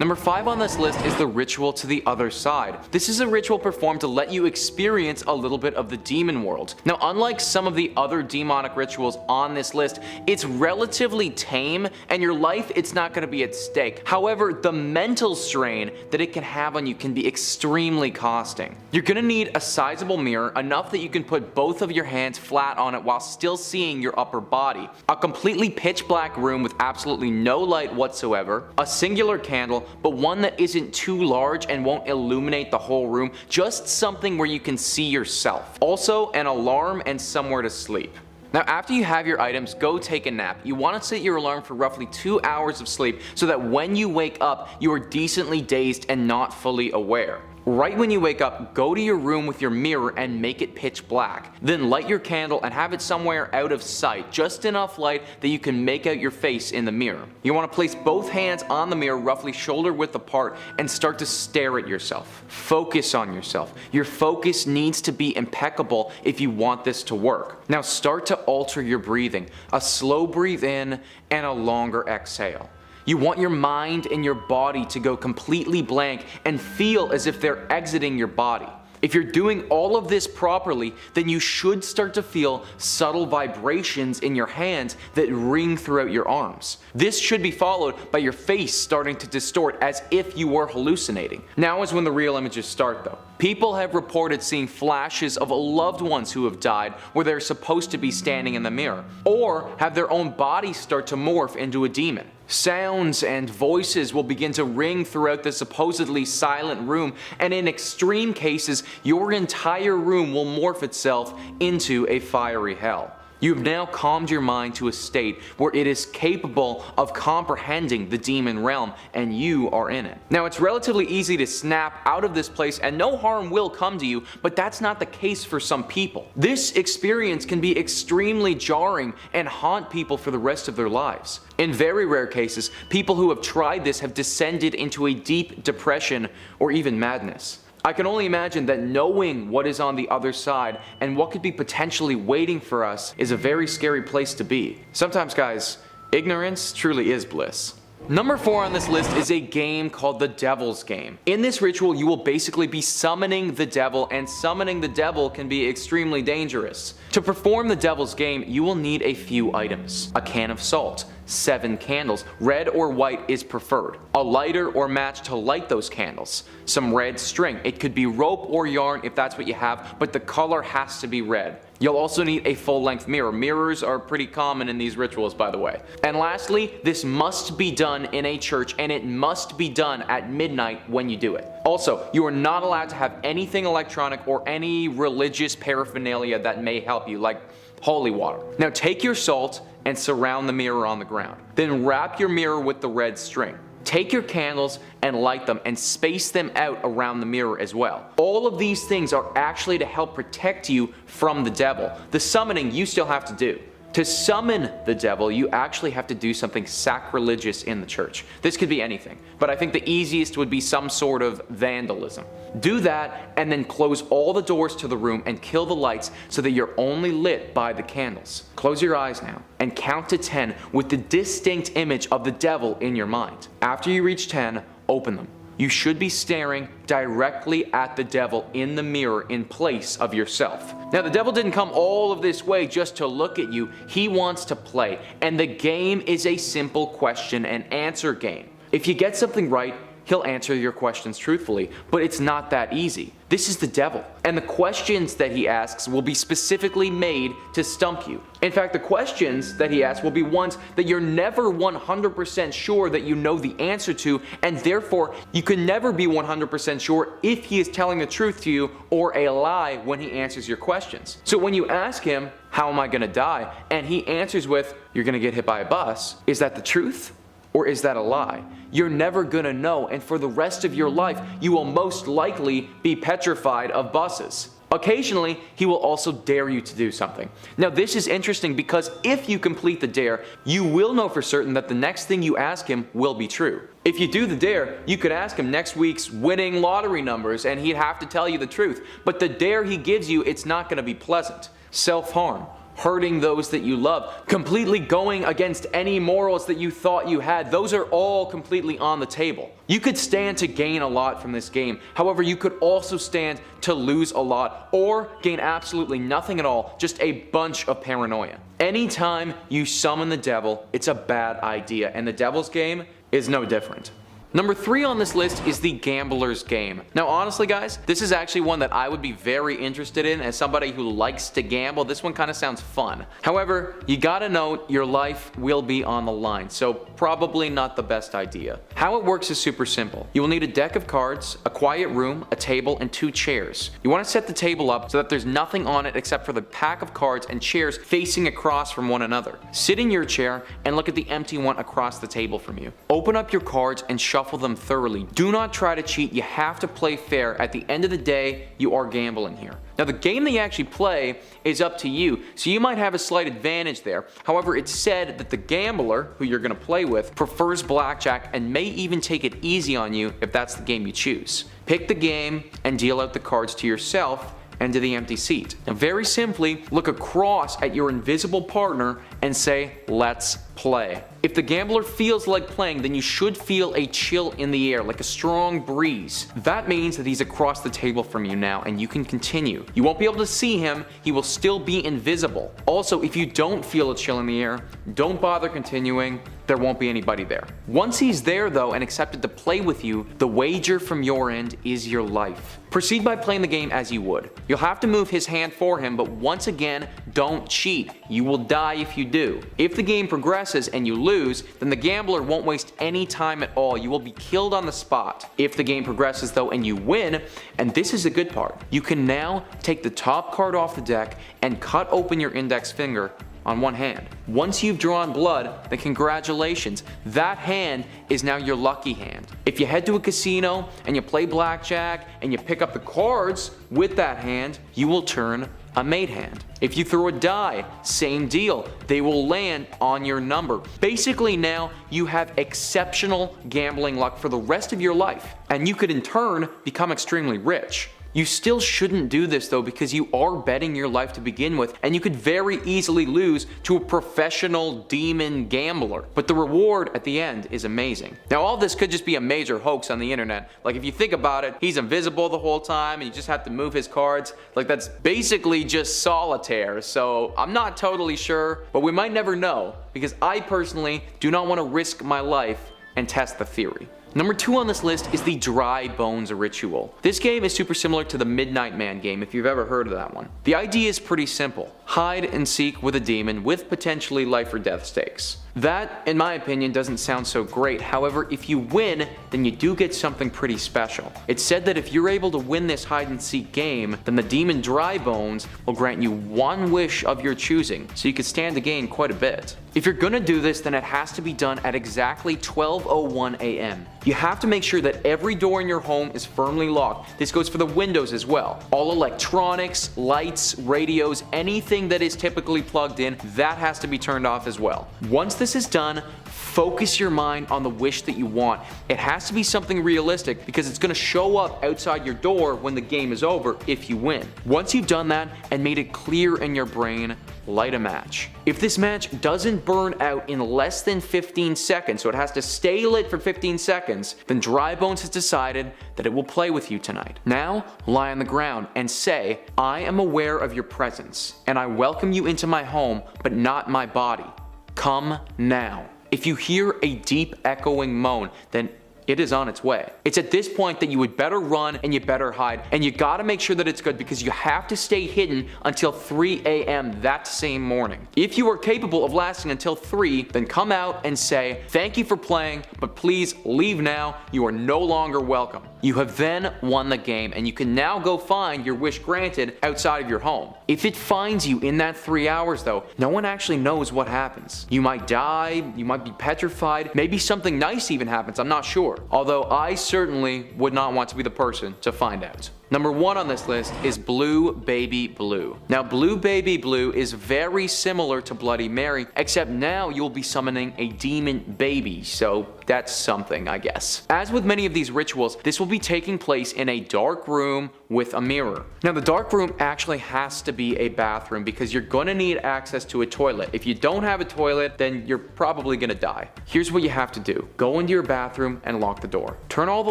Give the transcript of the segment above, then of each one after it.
Number 5 on this list is the Ritual to the Other Side. This is a ritual performed to let you experience a little bit of the demon world. Now, unlike some of the other demonic rituals on this list, it's relatively tame, and your life, it's not going to be at stake. However, the mental strain that it can have on you can be extremely costing. You're going to need a sizable mirror, enough that you can put both of your hands flat on it while still seeing your upper body, a completely pitch black room with absolutely no light whatsoever, a singular candle, but one that isn't too large and won't illuminate the whole room, just something where you can see yourself. Also, an alarm and somewhere to sleep. Now, after you have your items, go take a nap. You want to set your alarm for roughly 2 hours of sleep so that when you wake up, you are decently dazed and not fully aware. Right when you wake up, go to your room with your mirror and make it pitch black. Then light your candle and have it somewhere out of sight, just enough light that you can make out your face in the mirror. You want to place both hands on the mirror roughly shoulder width apart and start to stare at yourself. Focus on yourself. Your focus needs to be impeccable if you want this to work. Now start to alter your breathing. A slow breathe in and a longer exhale. You want your mind and your body to go completely blank and feel as if they're exiting your body. If you're doing all of this properly, then you should start to feel subtle vibrations in your hands that ring throughout your arms. This should be followed by your face starting to distort as if you were hallucinating. Now is when the real images start though. People have reported seeing flashes of loved ones who have died where they're supposed to be standing in the mirror, or have their own bodies start to morph into a demon. Sounds and voices will begin to ring throughout the supposedly silent room, and in extreme cases, your entire room will morph itself into a fiery hell. You have now calmed your mind to a state where it is capable of comprehending the demon realm, and you are in it. Now, it's relatively easy to snap out of this place and no harm will come to you, but that's not the case for some people. This experience can be extremely jarring and haunt people for the rest of their lives. In very rare cases, people who have tried this have descended into a deep depression or even madness. I can only imagine that knowing what is on the other side and what could be potentially waiting for us is a very scary place to be. Sometimes, guys, ignorance truly is bliss. Number 4 on this list is a game called the Devil's Game. In this ritual, you will basically be summoning the devil, and summoning the devil can be extremely dangerous. To perform the Devil's Game, you will need a few items. A can of salt, 7 candles, red or white is preferred, a lighter or match to light those candles, some red string, it could be rope or yarn if that's what you have, but the color has to be red. You'll also need a full-length mirror. Mirrors are pretty common in these rituals, by the way. And lastly, this must be done in a church, and it must be done at midnight when you do it. Also, you are not allowed to have anything electronic or any religious paraphernalia that may help you, like holy water. Now take your salt and surround the mirror on the ground. Then wrap your mirror with the red string. Take your candles and light them and space them out around the mirror as well. All of these things are actually to help protect you from the devil. The summoning you still have to do. To summon the devil, you actually have to do something sacrilegious in the church. This could be anything, but I think the easiest would be some sort of vandalism. Do that and then close all the doors to the room and kill the lights so that you're only lit by the candles. Close your eyes now and count to 10 with the distinct image of the devil in your mind. After you reach 10, open them. You should be staring directly at the devil in the mirror in place of yourself. Now, the devil didn't come all of this way just to look at you. He wants to play, and the game is a simple question and answer game. If you get something right, he'll answer your questions truthfully, but it's not that easy. This is the devil, and the questions that he asks will be specifically made to stump you. In fact, the questions that he asks will be ones that you're never 100% sure that you know the answer to, and therefore you can never be 100% sure if he is telling the truth to you or a lie when he answers your questions. So when you ask him, how am I gonna die? And he answers with, you're gonna get hit by a bus, is that the truth? Or is that a lie? You're never gonna know, and for the rest of your life, you will most likely be petrified of buses. Occasionally, he will also dare you to do something. Now, this is interesting because if you complete the dare, you will know for certain that the next thing you ask him will be true. If you do the dare, you could ask him next week's winning lottery numbers and he'd have to tell you the truth. But the dare he gives you, it's not gonna be pleasant. Self-harm, hurting those that you love, completely going against any morals that you thought you had. Those are all completely on the table. You could stand to gain a lot from this game. However, you could also stand to lose a lot or gain absolutely nothing at all, just a bunch of paranoia. Anytime you summon the devil, it's a bad idea, and the devil's game is no different. Number 3 on this list is the gambler's game. Now honestly guys, this is actually one that I would be very interested in as somebody who likes to gamble. This one kind of sounds fun. However, you gotta know your life will be on the line, so probably not the best idea. How it works is super simple. You will need a deck of cards, a quiet room, a table, and 2 chairs. You want to set the table up so that there's nothing on it except for the pack of cards and chairs facing across from one another. Sit in your chair and look at the empty one across the table from you. Open up your cards and shuffle them thoroughly. Do not try to cheat. You have to play fair. At the end of the day, you are gambling here. Now the game that you actually play is up to you, so you might have a slight advantage there. However, it's said that the gambler, who you're going to play with, prefers blackjack and may even take it easy on you if that's the game you choose. Pick the game and deal out the cards to yourself and to the empty seat. Now very simply, look across at your invisible partner and say, let's play. If the gambler feels like playing, then you should feel a chill in the air, like a strong breeze. That means that he's across the table from you now and you can continue. You won't be able to see him, he will still be invisible. Also, if you don't feel a chill in the air, don't bother continuing, there won't be anybody there. Once he's there though and accepted to play with you, the wager from your end is your life. Proceed by playing the game as you would. You'll have to move his hand for him, but once again, don't cheat. You will die if you do. If the game progresses and you lose, then the gambler won't waste any time at all. You will be killed on the spot. If the game progresses though and you win, and this is the good part, you can now take the top card off the deck and cut open your index finger on one hand. Once you've drawn blood, then congratulations, that hand is now your lucky hand. If you head to a casino and you play blackjack and you pick up the cards with that hand, you will turn a mate hand. If you throw a die, same deal, they will land on your number. Basically now you have exceptional gambling luck for the rest of your life, and you could in turn become extremely rich. You still shouldn't do this though, because you are betting your life to begin with, and you could very easily lose to a professional demon gambler. But the reward at the end is amazing. Now all this could just be a major hoax on the internet. Like if you think about it, he's invisible the whole time and you just have to move his cards. Like that's basically just solitaire. So I'm not totally sure, but we might never know, because I personally do not want to risk my life and test the theory. Number 2 on this list is the Dry Bones Ritual. This game is super similar to the Midnight Man game, if you've ever heard of that one. The idea is pretty simple. Hide and seek with a demon with potentially life or death stakes. That, in my opinion, doesn't sound so great. However, if you win, then you do get something pretty special. It's said that if you're able to win this hide and seek game, then the demon Dry Bones will grant you one wish of your choosing, so you could stand to gain quite a bit. If you're gonna do this, then it has to be done at exactly 12:01 a.m. You have to make sure that every door in your home is firmly locked. This goes for the windows as well. All electronics, lights, radios, anything that is typically plugged in, that has to be turned off as well. Once this is done, focus your mind on the wish that you want. It has to be something realistic, because it's going to show up outside your door when the game is over if you win. Once you've done that and made it clear in your brain, light a match. If this match doesn't burn out in less than 15 seconds, so it has to stay lit for 15 seconds, then Dry Bones has decided that it will play with you tonight. Now, lie on the ground and say, I am aware of your presence, and I welcome you into my home, but not my body. Come now. If you hear a deep echoing moan, then it is on its way. It's at this point that you would better run and you better hide, and you gotta make sure that it's good, because you have to stay hidden until 3 a.m. that same morning. If you are capable of lasting until 3, then come out and say, thank you for playing, but please leave now, you are no longer welcome. You have then won the game, and you can now go find your wish granted outside of your home. If it finds you in that 3 hours though, no one actually knows what happens. You might die, you might be petrified, maybe something nice even happens, I'm not sure. Although I certainly would not want to be the person to find out. Number 1 on this list is Blue Baby Blue. Now Blue Baby Blue is very similar to Bloody Mary, except now you'll be summoning a demon baby, so that's something, I guess. As with many of these rituals, this will be taking place in a dark room with a mirror. Now the dark room actually has to be a bathroom because you're gonna need access to a toilet. If you don't have a toilet, then you're probably gonna die. Here's what you have to do. Go into your bathroom and lock the door. Turn all the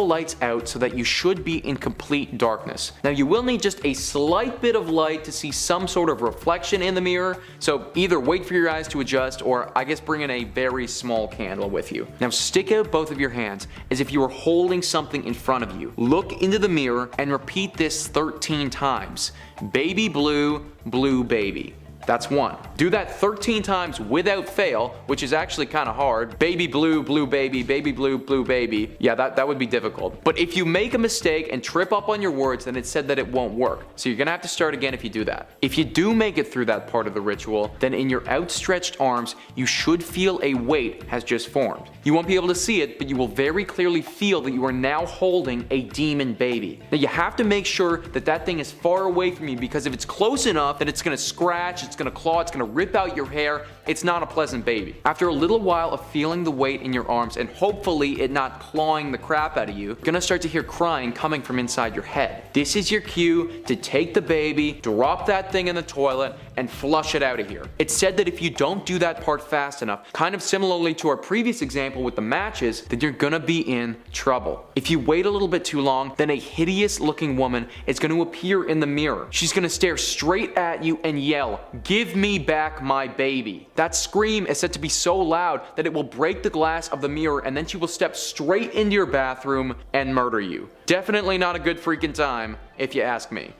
lights out so that you should be in complete darkness. Now you will need just a slight bit of light to see some sort of reflection in the mirror, so either wait for your eyes to adjust or I guess bring in a very small candle with you. Now stick out both of your hands as if you were holding something in front of you. Look into the mirror and repeat this 13 times. Baby blue, blue baby. That's 1. Do that 13 times without fail, which is actually kind of hard. Baby blue, blue baby, baby blue, blue baby. Yeah, that would be difficult. But if you make a mistake and trip up on your words, then it said that it won't work. So you're gonna have to start again if you do that. If you do make it through that part of the ritual, then in your outstretched arms, you should feel a weight has just formed. You won't be able to see it, but you will very clearly feel that you are now holding a demon baby. Now you have to make sure that that thing is far away from you, because if it's close enough, then it's gonna scratch, it's gonna claw, it's gonna rip out your hair. It's not a pleasant baby. After a little while of feeling the weight in your arms and hopefully it not clawing the crap out of you, you're gonna start to hear crying coming from inside your head. This is your cue to take the baby, drop that thing in the toilet, and flush it out of here. It's said that if you don't do that part fast enough, kind of similarly to our previous example with the matches, then you're gonna be in trouble. If you wait a little bit too long, then a hideous looking woman is gonna appear in the mirror. She's gonna stare straight at you and yell, "Give me back my baby." That scream is said to be so loud that it will break the glass of the mirror, and then she will step straight into your bathroom and murder you. Definitely not a good freaking time, if you ask me.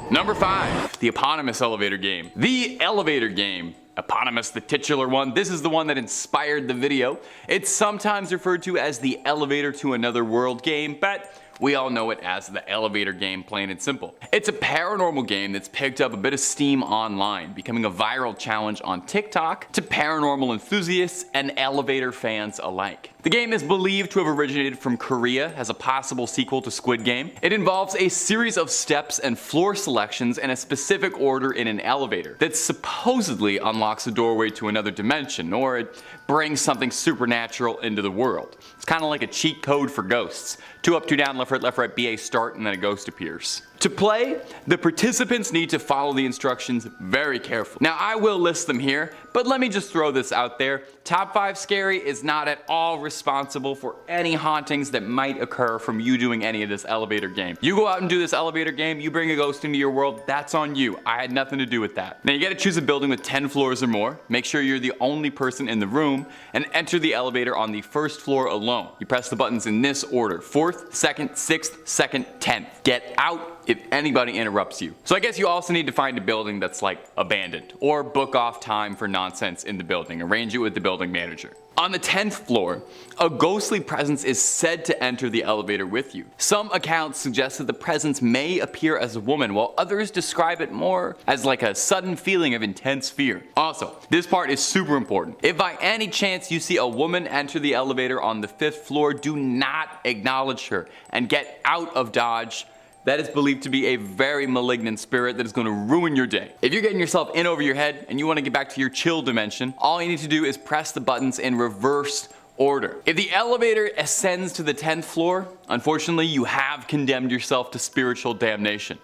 Number 5, the eponymous elevator game. The elevator game. Eponymous, the titular one. This is the one that inspired the video. It's sometimes referred to as the elevator to another world game, but we all know it as the elevator game, plain and simple. It's a paranormal game that's picked up a bit of steam online, becoming a viral challenge on TikTok to paranormal enthusiasts and elevator fans alike. The game is believed to have originated from Korea as a possible sequel to Squid Game. It involves a series of steps and floor selections in a specific order in an elevator that supposedly unlocks a doorway to another dimension, or it brings something supernatural into the world. It's kind of like a cheat code for ghosts. 2 up, 2 down, left, right, BA start, and then a ghost appears. To play, the participants need to follow the instructions very carefully. Now I will list them here, but let me just throw this out there. Top 5 Scary is not at all responsible for any hauntings that might occur from you doing any of this elevator game. You go out and do this elevator game, you bring a ghost into your world, that's on you. I had nothing to do with that. Now you gotta choose a building with 10 floors or more, make sure you're the only person in the room, and enter the elevator on the first floor alone. You press the buttons in this order: 4th, 2nd, 6th, 2nd, 10th. Get out if anybody interrupts you. So I guess you also need to find a building that's like abandoned, or book off time for nonsense in the building. Arrange it with the building manager. On the 10th floor, a ghostly presence is said to enter the elevator with you. Some accounts suggest that the presence may appear as a woman, while others describe it more as like a sudden feeling of intense fear. Also, this part is super important. If by any chance you see a woman enter the elevator on the 5th floor, do not acknowledge her and get out of Dodge. That is believed to be a very malignant spirit that is going to ruin your day. If you're getting yourself in over your head and you want to get back to your chill dimension, all you need to do is press the buttons in reverse order. If the elevator ascends to the 10th floor, unfortunately you have condemned yourself to spiritual damnation.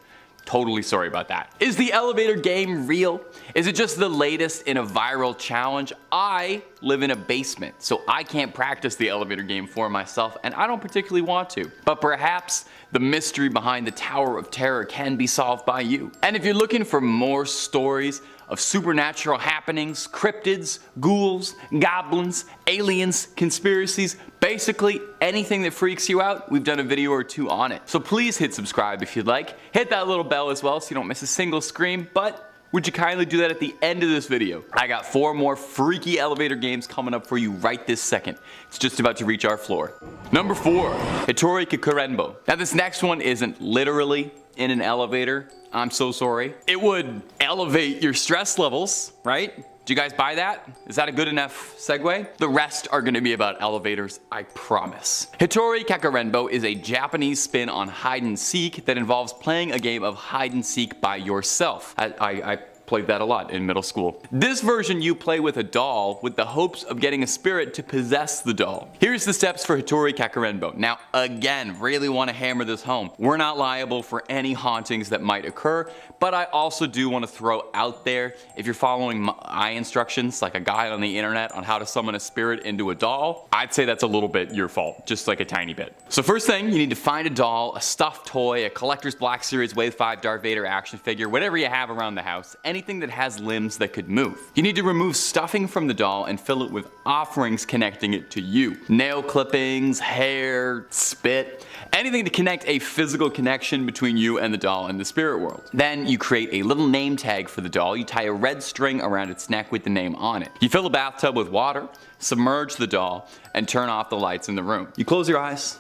Totally sorry about that. Is the elevator game real? Is it just the latest in a viral challenge? I live in a basement, so I can't practice the elevator game for myself, and I don't particularly want to. But perhaps the mystery behind the Tower of Terror can be solved by you. And if you're looking for more stories of supernatural happenings, cryptids, ghouls, goblins, aliens, conspiracies, basically anything that freaks you out, we've done a video or 2 on it. So please hit subscribe if you'd like. Hit that little bell as well so you don't miss a single scream, but would you kindly do that at the end of this video? I got 4 more freaky elevator games coming up for you right this second. It's just about to reach our floor. Number 4, Hitori Kikurenbo. Now this next one isn't literally in an elevator. I'm so sorry. It would elevate your stress levels, right? Do you guys buy that? Is that a good enough segue? The rest are gonna be about elevators, I promise. Hitori Kikurenbo is a Japanese spin on hide and seek that involves playing a game of hide and seek by yourself. I Played that a lot in middle school. This version you play with a doll with the hopes of getting a spirit to possess the doll. Here's the steps for Hattori Kakarenbo. Now again, really want to hammer this home. We're not liable for any hauntings that might occur, but I also do want to throw out there, if you're following my instructions, like a guide on the internet on how to summon a spirit into a doll, I'd say that's a little bit your fault, just like a tiny bit. So first thing, you need to find a doll, a stuffed toy, a collector's Black Series Wave 5 Darth Vader action figure, whatever you have around the house, anything that has limbs that could move. You need to remove stuffing from the doll and fill it with offerings connecting it to you. Nail clippings, hair, spit, anything to connect a physical connection between you and the doll in the spirit world. Then you create a little name tag for the doll. You tie a red string around its neck with the name on it. You fill a bathtub with water, submerge the doll, and turn off the lights in the room. You close your eyes,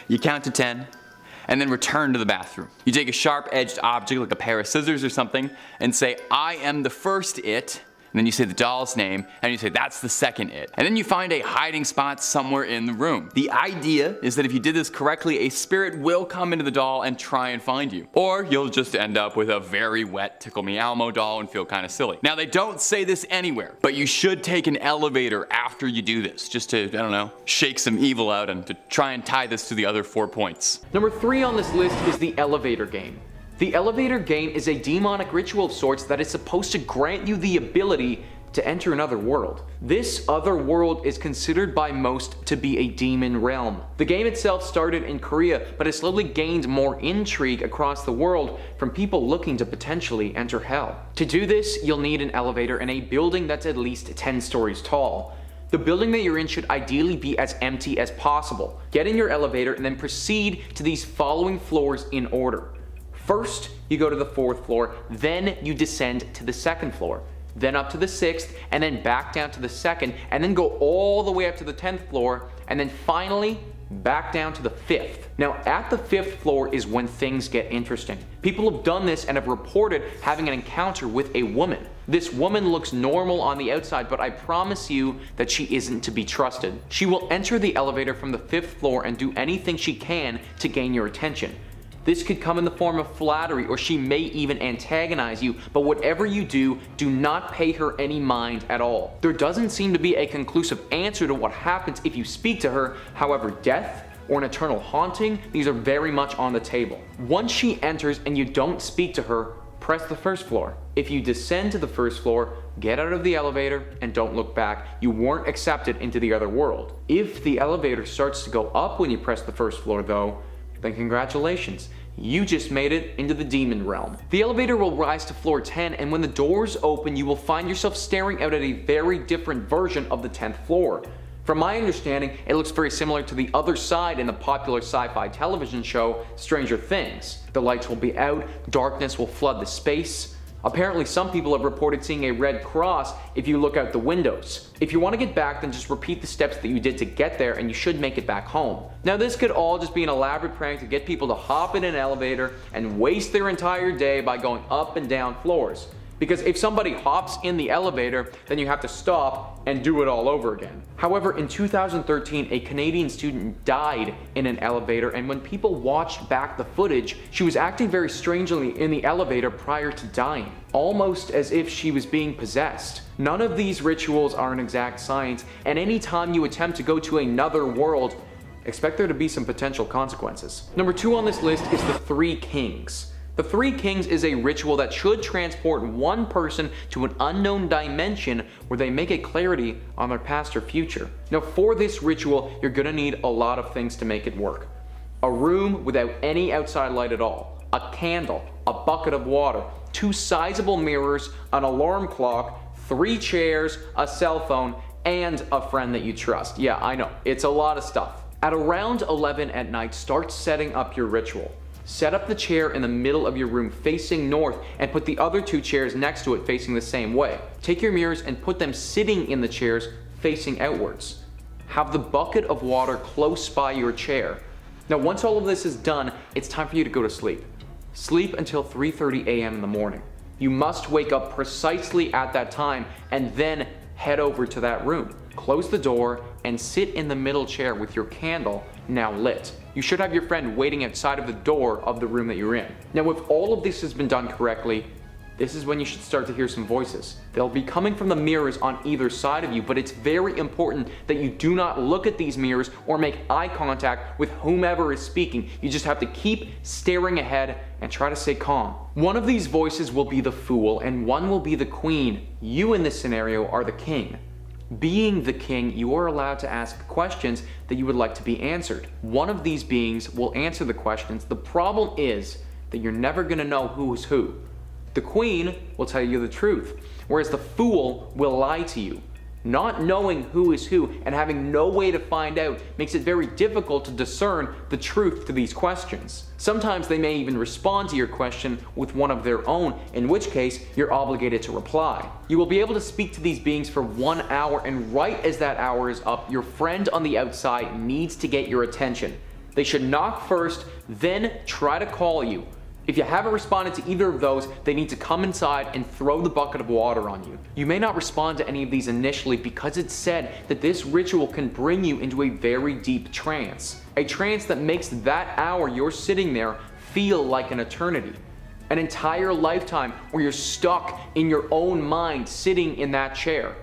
you count to 10, and then return to the bathroom. You take a sharp-edged object like a pair of scissors or something and say, I am the first it, and then you say the doll's name, and you say that's the second it. And then you find a hiding spot somewhere in the room. The idea is that if you did this correctly, a spirit will come into the doll and try and find you. Or you'll just end up with a very wet Tickle Me Elmo doll and feel kind of silly. Now they don't say this anywhere, but you should take an elevator after you do this, just to, I don't know, shake some evil out and to try and tie this to the other 4 points. Number 3 on this list is the elevator game. The elevator game is a demonic ritual of sorts that is supposed to grant you the ability to enter another world. This other world is considered by most to be a demon realm. The game itself started in Korea, but has slowly gained more intrigue across the world from people looking to potentially enter hell. To do this, you'll need an elevator in a building that's at least 10 stories tall. The building that you're in should ideally be as empty as possible. Get in your elevator and then proceed to these following floors in order. First, you go to the 4th floor, then you descend to the 2nd floor, then up to the 6th, and then back down to the 2nd, and then go all the way up to the 10th floor, and then finally back down to the 5th. Now at the 5th floor is when things get interesting. People have done this and have reported having an encounter with a woman. This woman looks normal on the outside, but I promise you that she isn't to be trusted. She will enter the elevator from the 5th floor and do anything she can to gain your attention. This could come in the form of flattery, or she may even antagonize you, but whatever you do, do not pay her any mind at all. There doesn't seem to be a conclusive answer to what happens if you speak to her. However, death or an eternal haunting, these are very much on the table. Once she enters and you don't speak to her, press the 1st floor. If you descend to the 1st floor, get out of the elevator and don't look back. You weren't accepted into the other world. If the elevator starts to go up when you press the 1st floor though, then congratulations, you just made it into the demon realm. The elevator will rise to floor 10, and when the doors open, you will find yourself staring out at a very different version of the 10th floor. From my understanding, it looks very similar to the other side in the popular sci-fi television show Stranger Things. The lights will be out, darkness will flood the space. Apparently some people have reported seeing a red cross if you look out the windows. If you want to get back, then just repeat the steps that you did to get there and you should make it back home. Now this could all just be an elaborate prank to get people to hop in an elevator and waste their entire day by going up and down floors. Because if somebody hops in the elevator, then you have to stop and do it all over again. However, in 2013, a Canadian student died in an elevator, and when people watched back the footage, she was acting very strangely in the elevator prior to dying, almost as if she was being possessed. None of these rituals are an exact science, and anytime you attempt to go to another world, expect there to be some potential consequences. Number 2 on this list is the 3 Kings. The 3 Kings is a ritual that should transport one person to an unknown dimension where they may get clarity on their past or future. Now for this ritual, you're gonna need a lot of things to make it work. A room without any outside light at all, a candle, a bucket of water, 2 sizable mirrors, an alarm clock, 3 chairs, a cell phone, and a friend that you trust. Yeah, I know, it's a lot of stuff. At around 11 at night, start setting up your ritual. Set up the chair in the middle of your room facing north and put the other 2 chairs next to it facing the same way. Take your mirrors and put them sitting in the chairs facing outwards. Have the bucket of water close by your chair. Now once all of this is done, it's time for you to go to sleep. Sleep until 3:30 a.m. in the morning. You must wake up precisely at that time and then head over to that room. Close the door and sit in the middle chair with your candle now lit. You should have your friend waiting outside of the door of the room that you're in. Now if all of this has been done correctly, this is when you should start to hear some voices. They'll be coming from the mirrors on either side of you, but it's very important that you do not look at these mirrors or make eye contact with whomever is speaking. You just have to keep staring ahead and try to stay calm. One of these voices will be the fool and one will be the queen. You in this scenario are the king. Being the king, you are allowed to ask questions that you would like to be answered. One of these beings will answer the questions. The problem is that you're never going to know who is who. The queen will tell you the truth, whereas the fool will lie to you. Not knowing who is who and having no way to find out makes it very difficult to discern the truth to these questions. Sometimes they may even respond to your question with one of their own, in which case you're obligated to reply. You will be able to speak to these beings for 1 hour, and right as that hour is up, your friend on the outside needs to get your attention. They should knock first, then try to call you. If you haven't responded to either of those, they need to come inside and throw the bucket of water on you. You may not respond to any of these initially because it's said that this ritual can bring you into a very deep trance. A trance that makes that hour you're sitting there feel like an eternity. An entire lifetime where you're stuck in your own mind sitting in that chair.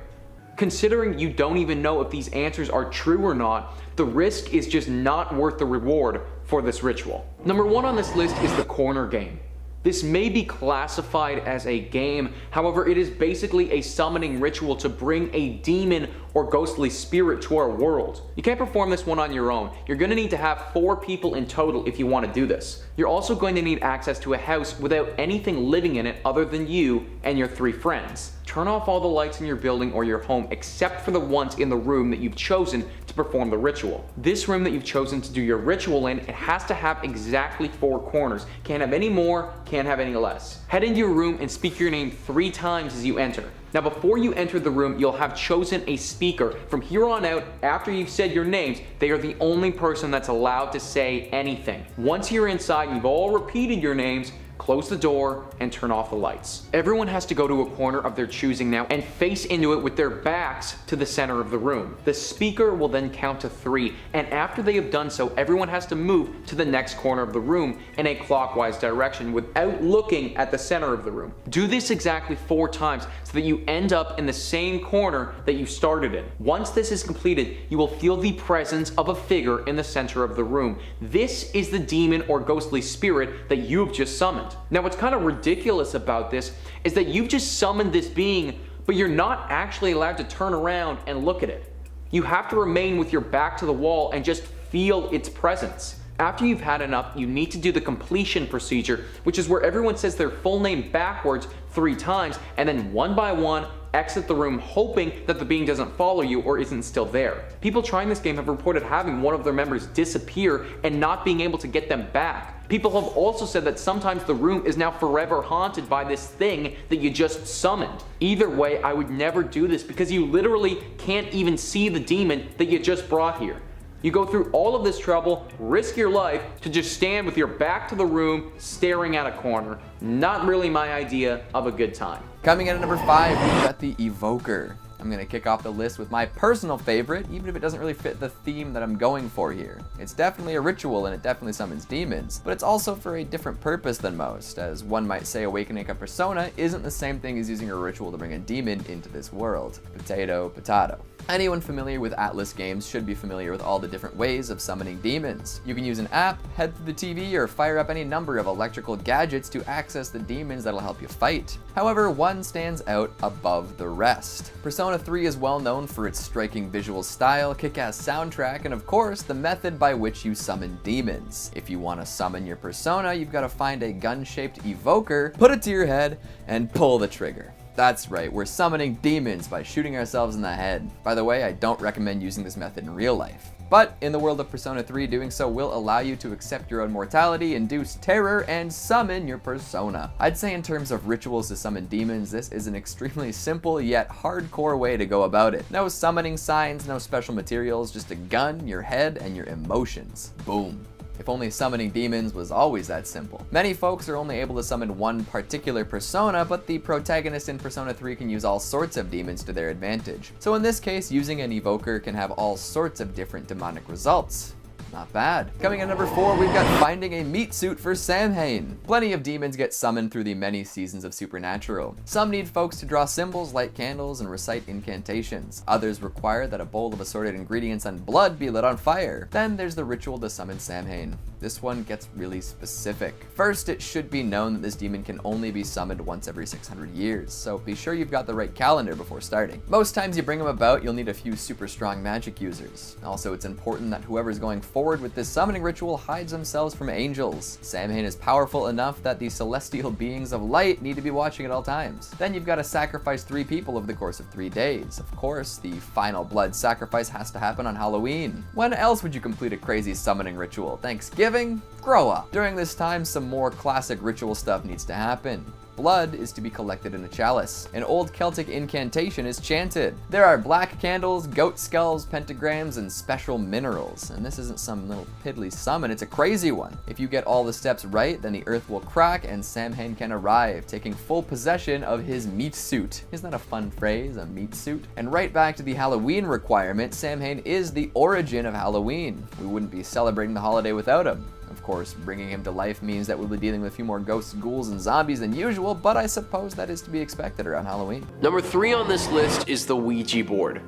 Considering you don't even know if these answers are true or not, the risk is just not worth the reward for this ritual. Number 1 on this list is the corner game. This may be classified as a game, however it is basically a summoning ritual to bring a demon or ghostly spirit to our world. You can't perform this one on your own. You're going to need to have 4 people in total if you want to do this. You're also going to need access to a house without anything living in it other than you and your 3 friends. Turn off all the lights in your building or your home except for the ones in the room that you've chosen to perform the ritual. This room that you've chosen to do your ritual in, it has to have exactly 4 corners. Can't have any more, can't have any less. Head into your room and speak your name 3 times as you enter. Now before you enter the room, you'll have chosen a speaker. From here on out, after you've said your names, they are the only person that's allowed to say anything. Once you're inside and you've all repeated your names, close the door and turn off the lights. Everyone has to go to a corner of their choosing now and face into it with their backs to the center of the room. The speaker will then count to 3, and after they have done so, everyone has to move to the next corner of the room in a clockwise direction without looking at the center of the room. Do this exactly 4 times so that you end up in the same corner that you started in. Once this is completed, you will feel the presence of a figure in the center of the room. This is the demon or ghostly spirit that you've just summoned. Now what's kind of ridiculous about this is that you've just summoned this being, but you're not actually allowed to turn around and look at it. You have to remain with your back to the wall and just feel its presence. After you've had enough, you need to do the completion procedure, which is where everyone says their full name backwards 3 times, and then one by one, exit the room hoping that the being doesn't follow you or isn't still there. People trying this game have reported having one of their members disappear and not being able to get them back. People have also said that sometimes the room is now forever haunted by this thing that you just summoned. Either way, I would never do this because you literally can't even see the demon that you just brought here. You go through all of this trouble, risk your life, to just stand with your back to the room, staring at a corner. Not really my idea of a good time. Coming in at number 5, we've got the Evoker. I'm gonna kick off the list with my personal favorite, even if it doesn't really fit the theme that I'm going for here. It's definitely a ritual and it definitely summons demons, but it's also for a different purpose than most, as one might say awakening a persona isn't the same thing as using a ritual to bring a demon into this world. Potato, potato. Anyone familiar with Atlas games should be familiar with all the different ways of summoning demons. You can use an app, head to the TV, or fire up any number of electrical gadgets to access the demons that'll help you fight. However, one stands out above the rest. Persona 3 is well known for its striking visual style, kick-ass soundtrack, and of course, the method by which you summon demons. If you want to summon your persona, you've got to find a gun-shaped evoker, put it to your head, and pull the trigger. That's right, we're summoning demons by shooting ourselves in the head. By the way, I don't recommend using this method in real life. But in the world of Persona 3, doing so will allow you to accept your own mortality, induce terror, and summon your persona. I'd say in terms of rituals to summon demons, this is an extremely simple yet hardcore way to go about it. No summoning signs, no special materials, just a gun, your head, and your emotions. Boom. If only summoning demons was always that simple. Many folks are only able to summon one particular persona, but the protagonist in Persona 3 can use all sorts of demons to their advantage. So in this case, using an evoker can have all sorts of different demonic results. Not bad. Coming in number 4, we've got finding a meat suit for Samhain. Plenty of demons get summoned through the many seasons of Supernatural. Some need folks to draw symbols, light candles, and recite incantations. Others require that a bowl of assorted ingredients and blood be lit on fire. Then there's the ritual to summon Samhain. This one gets really specific. First, it should be known that this demon can only be summoned once every 600 years, so be sure you've got the right calendar before starting. Most times you bring him about, you'll need a few super strong magic users. Also, it's important that whoever's going forward with this summoning ritual hides themselves from angels. Samhain is powerful enough that the celestial beings of light need to be watching at all times. Then you've got to sacrifice 3 people over the course of 3 days. Of course, the final blood sacrifice has to happen on Halloween. When else would you complete a crazy summoning ritual? Thanksgiving? Grow up. During this time, some more classic ritual stuff needs to happen. Blood is to be collected in a chalice. An old Celtic incantation is chanted. There are black candles, goat skulls, pentagrams, and special minerals. And this isn't some little piddly summon, it's a crazy one. If you get all the steps right, then the earth will crack and Samhain can arrive, taking full possession of his meat suit. Isn't that a fun phrase, a meat suit? And right back to the Halloween requirement, Samhain is the origin of Halloween. We wouldn't be celebrating the holiday without him. Of course, bringing him to life means that we'll be dealing with a few more ghosts, ghouls, and zombies than usual, but I suppose that is to be expected around Halloween. Number 3 on this list is the Ouija board.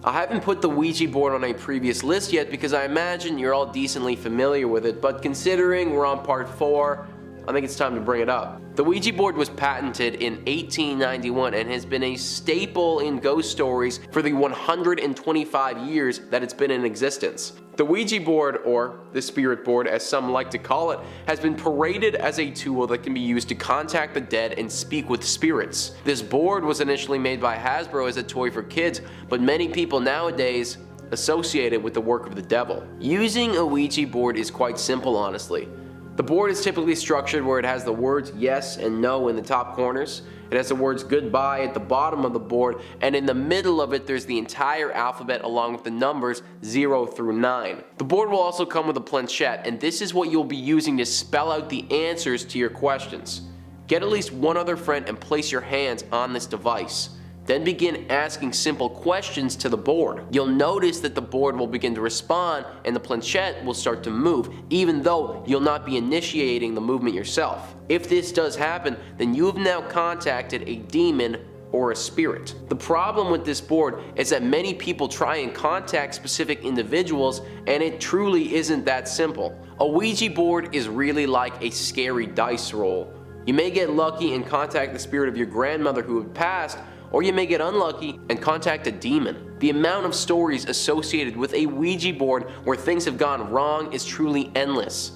I haven't put the Ouija board on a previous list yet because I imagine you're all decently familiar with it, but considering we're on part 4, I think it's time to bring it up. The Ouija board was patented in 1891 and has been a staple in ghost stories for the 125 years that it's been in existence. The Ouija board, or the spirit board as some like to call it, has been paraded as a tool that can be used to contact the dead and speak with spirits. This board was initially made by Hasbro as a toy for kids, but many people nowadays associate it with the work of the devil. Using a Ouija board is quite simple, honestly. The board is typically structured where it has the words yes and no in the top corners. It has the words goodbye at the bottom of the board, and in the middle of it there's the entire alphabet along with the numbers 0 through 9. The board will also come with a planchette, and this is what you'll be using to spell out the answers to your questions. Get at least one other friend and place your hands on this device. Then begin asking simple questions to the board. You'll notice that the board will begin to respond and the planchette will start to move, even though you'll not be initiating the movement yourself. If this does happen, then you have now contacted a demon or a spirit. The problem with this board is that many people try and contact specific individuals, and it truly isn't that simple. A Ouija board is really like a scary dice roll. You may get lucky and contact the spirit of your grandmother who had passed, or you may get unlucky and contact a demon. The amount of stories associated with a Ouija board where things have gone wrong is truly endless.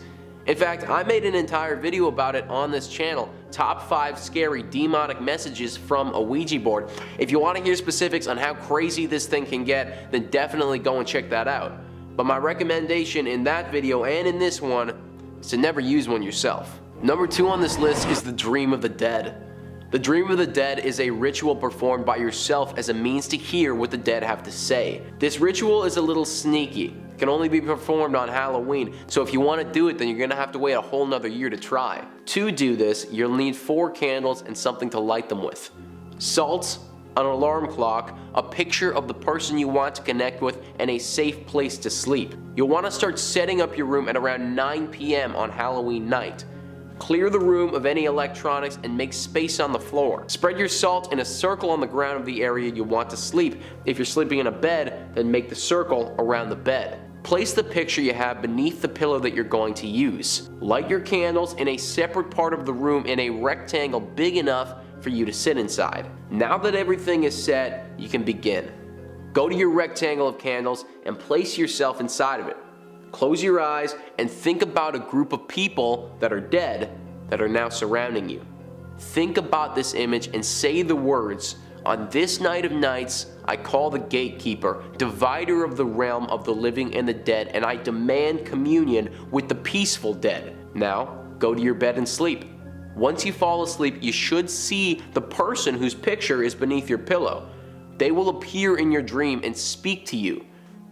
In fact, I made an entire video about it on this channel, top 5 scary demonic messages from a Ouija board. If you want to hear specifics on how crazy this thing can get, then definitely go and check that out. But my recommendation in that video and in this one is to never use one yourself. Number 2 on this list is the Dream of the Dead. The Dream of the Dead is a ritual performed by yourself as a means to hear what the dead have to say. This ritual is a little sneaky. It can only be performed on Halloween, so if you want to do it, then you're going to have to wait a whole nother year to try. To do this, you'll need 4 candles and something to light them with. Salt, an alarm clock, a picture of the person you want to connect with, and a safe place to sleep. You'll want to start setting up your room at around 9 p.m. on Halloween night. Clear the room of any electronics and make space on the floor. Spread your salt in a circle on the ground of the area you want to sleep. If you're sleeping in a bed, then make the circle around the bed. Place the picture you have beneath the pillow that you're going to use. Light your candles in a separate part of the room in a rectangle big enough for you to sit inside. Now that everything is set, you can begin. Go to your rectangle of candles and place yourself inside of it. Close your eyes and think about a group of people that are dead that are now surrounding you. Think about this image and say the words, "On this night of nights, I call the gatekeeper, divider of the realm of the living and the dead, and I demand communion with the peaceful dead." Now, go to your bed and sleep. Once you fall asleep, you should see the person whose picture is beneath your pillow. They will appear in your dream and speak to you.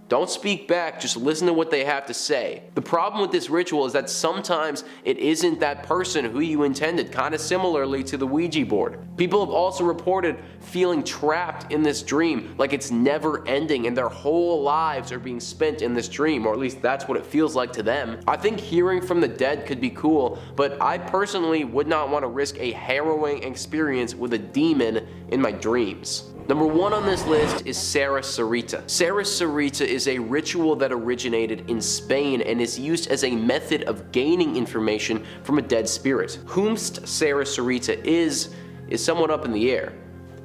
Don't speak back, just listen to what they have to say. The problem with this ritual is that sometimes it isn't that person who you intended, kind of similarly to the Ouija board. People have also reported feeling trapped in this dream, like it's never ending and their whole lives are being spent in this dream, or at least that's what it feels like to them. I think hearing from the dead could be cool, but I personally would not want to risk a harrowing experience with a demon in my dreams. Number 1 on this list is Serra Sarita. Serra Sarita is a ritual that originated in Spain and is used as a method of gaining information from a dead spirit. Whomst Serra Sarita is somewhat up in the air.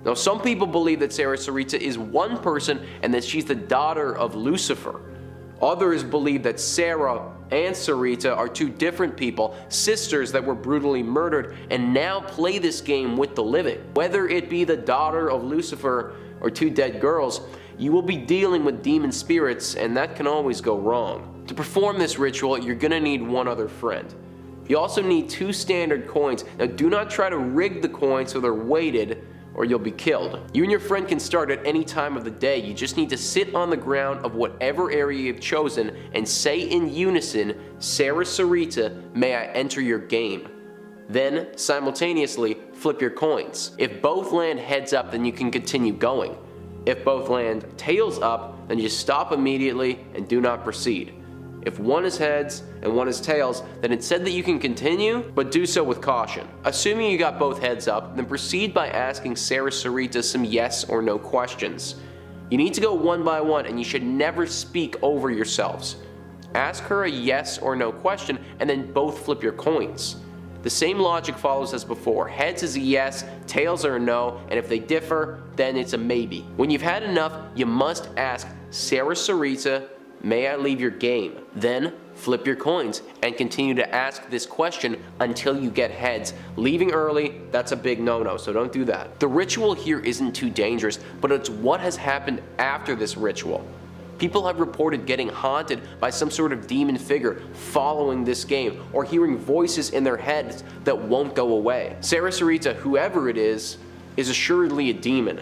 Now, some people believe that Serra Sarita is one person and that she's the daughter of Lucifer. Others believe that Serra and Sarita are 2 different people, sisters that were brutally murdered, and now play this game with the living. Whether it be the daughter of Lucifer or 2 dead girls, you will be dealing with demon spirits, and that can always go wrong. To perform this ritual, you're gonna need 1 other friend. You also need 2 standard coins. Now, do not try to rig the coins so they're weighted, or you'll be killed. You and your friend can start at any time of the day. You just need to sit on the ground of whatever area you've chosen and say in unison, Serra Sarita, may I enter your game. Then, simultaneously, flip your coins. If both land heads up, then you can continue going. If both land tails up, then you stop immediately and do not proceed. If one is heads and one is tails, then it's said that you can continue, but do so with caution. Assuming you got both heads up, then proceed by asking Serra Sarita some yes or no questions. You need to go one by one, and you should never speak over yourselves. Ask her a yes or no question, and then both flip your coins. The same logic follows as before. Heads is a yes, tails are a no, and if they differ, then it's a maybe. When you've had enough, you must ask Serra Sarita, may I leave your game? Then flip your coins and continue to ask this question until you get heads. Leaving early, that's a big no-no, so don't do that. The ritual here isn't too dangerous, but it's what has happened after this ritual. People have reported getting haunted by some sort of demon figure following this game, or hearing voices in their heads that won't go away. Serra Sarita, whoever it is assuredly a demon,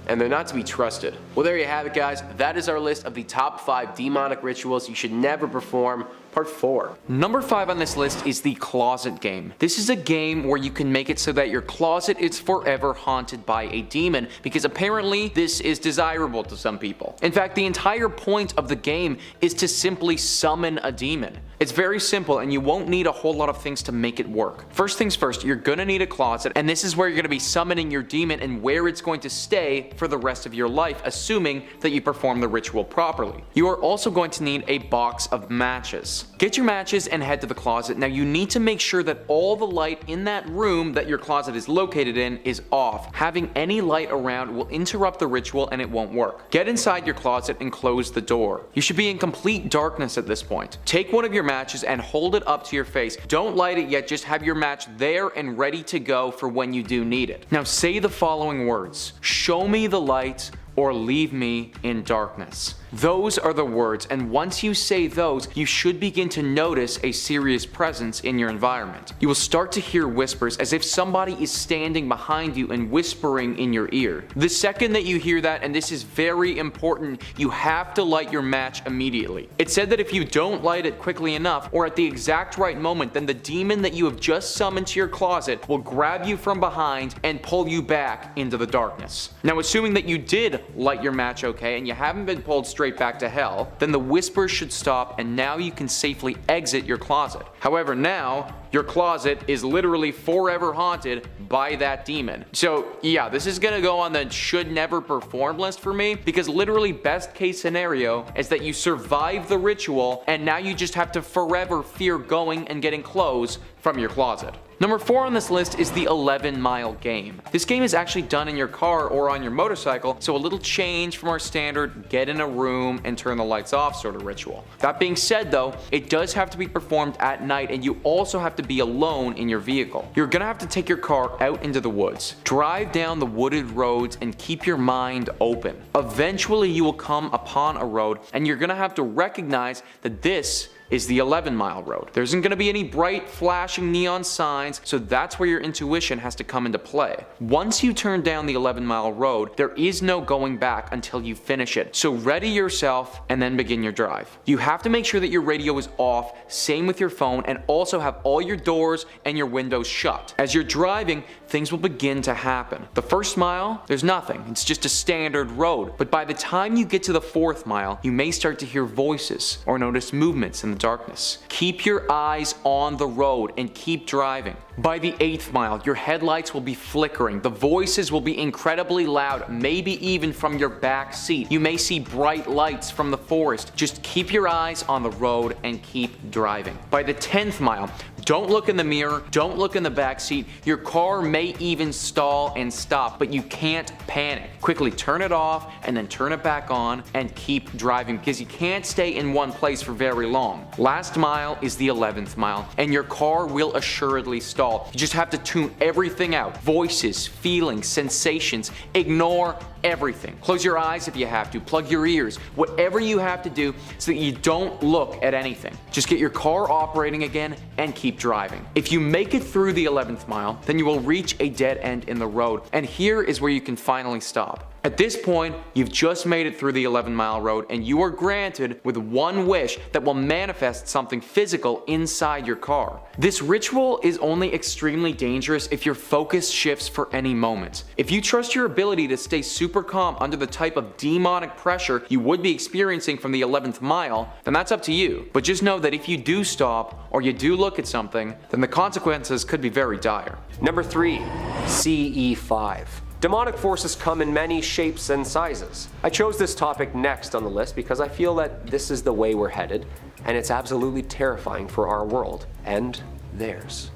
and they're not to be trusted. Well, there you have it, guys. That is our list of the top 5 demonic rituals you should never perform. Part 4. Number 5 on this list is the closet game. This is a game where you can make it so that your closet is forever haunted by a demon, because apparently this is desirable to some people. In fact, the entire point of the game is to simply summon a demon. It's very simple, and you won't need a whole lot of things to make it work. First things first, you're gonna need a closet, and this is where you're gonna be summoning your demon and where it's going to stay for the rest of your life, assuming that you perform the ritual properly. You are also going to need a box of matches. Get your matches and head to the closet. Now, you need to make sure that all the light in that room that your closet is located in is off. Having any light around will interrupt the ritual and it won't work. Get inside your closet and close the door. You should be in complete darkness at this point. Take one of your matches and hold it up to your face. Don't light it yet, just have your match there and ready to go for when you do need it. Now, say the following words: show me the light or leave me in darkness. Those are the words, and once you say those, you should begin to notice a serious presence in your environment. You will start to hear whispers as if somebody is standing behind you and whispering in your ear. The second that you hear that, and this is very important, you have to light your match immediately. It's said that if you don't light it quickly enough or at the exact right moment, then the demon that you have just summoned to your closet will grab you from behind and pull you back into the darkness. Now, assuming that you did light your match okay and you haven't been pulled straight back to hell, then the whispers should stop and now you can safely exit your closet. However, now your closet is literally forever haunted by that demon. So yeah, this is gonna go on the should never perform list for me, because literally best case scenario is that you survive the ritual and now you just have to forever fear going and getting clothes from your closet. Number 4 on this list is the 11-mile game. This game is actually done in your car or on your motorcycle, so a little change from our standard get in a room and turn the lights off sort of ritual. That being said though, it does have to be performed at night, and you also have to be alone in your vehicle. You're gonna have to take your car out into the woods, drive down the wooded roads, and keep your mind open. Eventually you will come upon a road, and you're gonna have to recognize that this is the 11-mile road. There isn't going to be any bright flashing neon signs, so that's where your intuition has to come into play. Once you turn down the 11-mile road, there is no going back until you finish it. So ready yourself and then begin your drive. You have to make sure that your radio is off, same with your phone, and also have all your doors and your windows shut. As you're driving, things will begin to happen. The first mile, there's nothing. It's just a standard road. But by the time you get to the 4th mile, you may start to hear voices or notice movements in the darkness. Keep your eyes on the road and keep driving. By the 8th mile, your headlights will be flickering. The voices will be incredibly loud, maybe even from your back seat. You may see bright lights from the forest. Just keep your eyes on the road and keep driving. By the 10th mile, don't look in the mirror, don't look in the back seat. Your car may even stall and stop, but you can't panic. Quickly turn it off and then turn it back on and keep driving, because you can't stay in one place for very long. Last mile is the 11th mile, and your car will assuredly stall. You just have to tune everything out. Voices, feelings, sensations. Ignore everything. Close your eyes if you have to. Plug your ears. Whatever you have to do so that you don't look at anything. Just get your car operating again and keep driving. If you make it through the 11th mile, then you will reach a dead end in the road, and here is where you can finally stop. At this point, you've just made it through the 11-mile road, and you are granted with one wish that will manifest something physical inside your car. This ritual is only extremely dangerous if your focus shifts for any moment. If you trust your ability to stay super calm under the type of demonic pressure you would be experiencing from the 11th mile, then that's up to you. But just know that if you do stop, or you do look at something, then the consequences could be very dire. Number 3, CE5. Demonic forces come in many shapes and sizes. I chose this topic next on the list because I feel that this is the way we're headed, and it's absolutely terrifying for our world and theirs.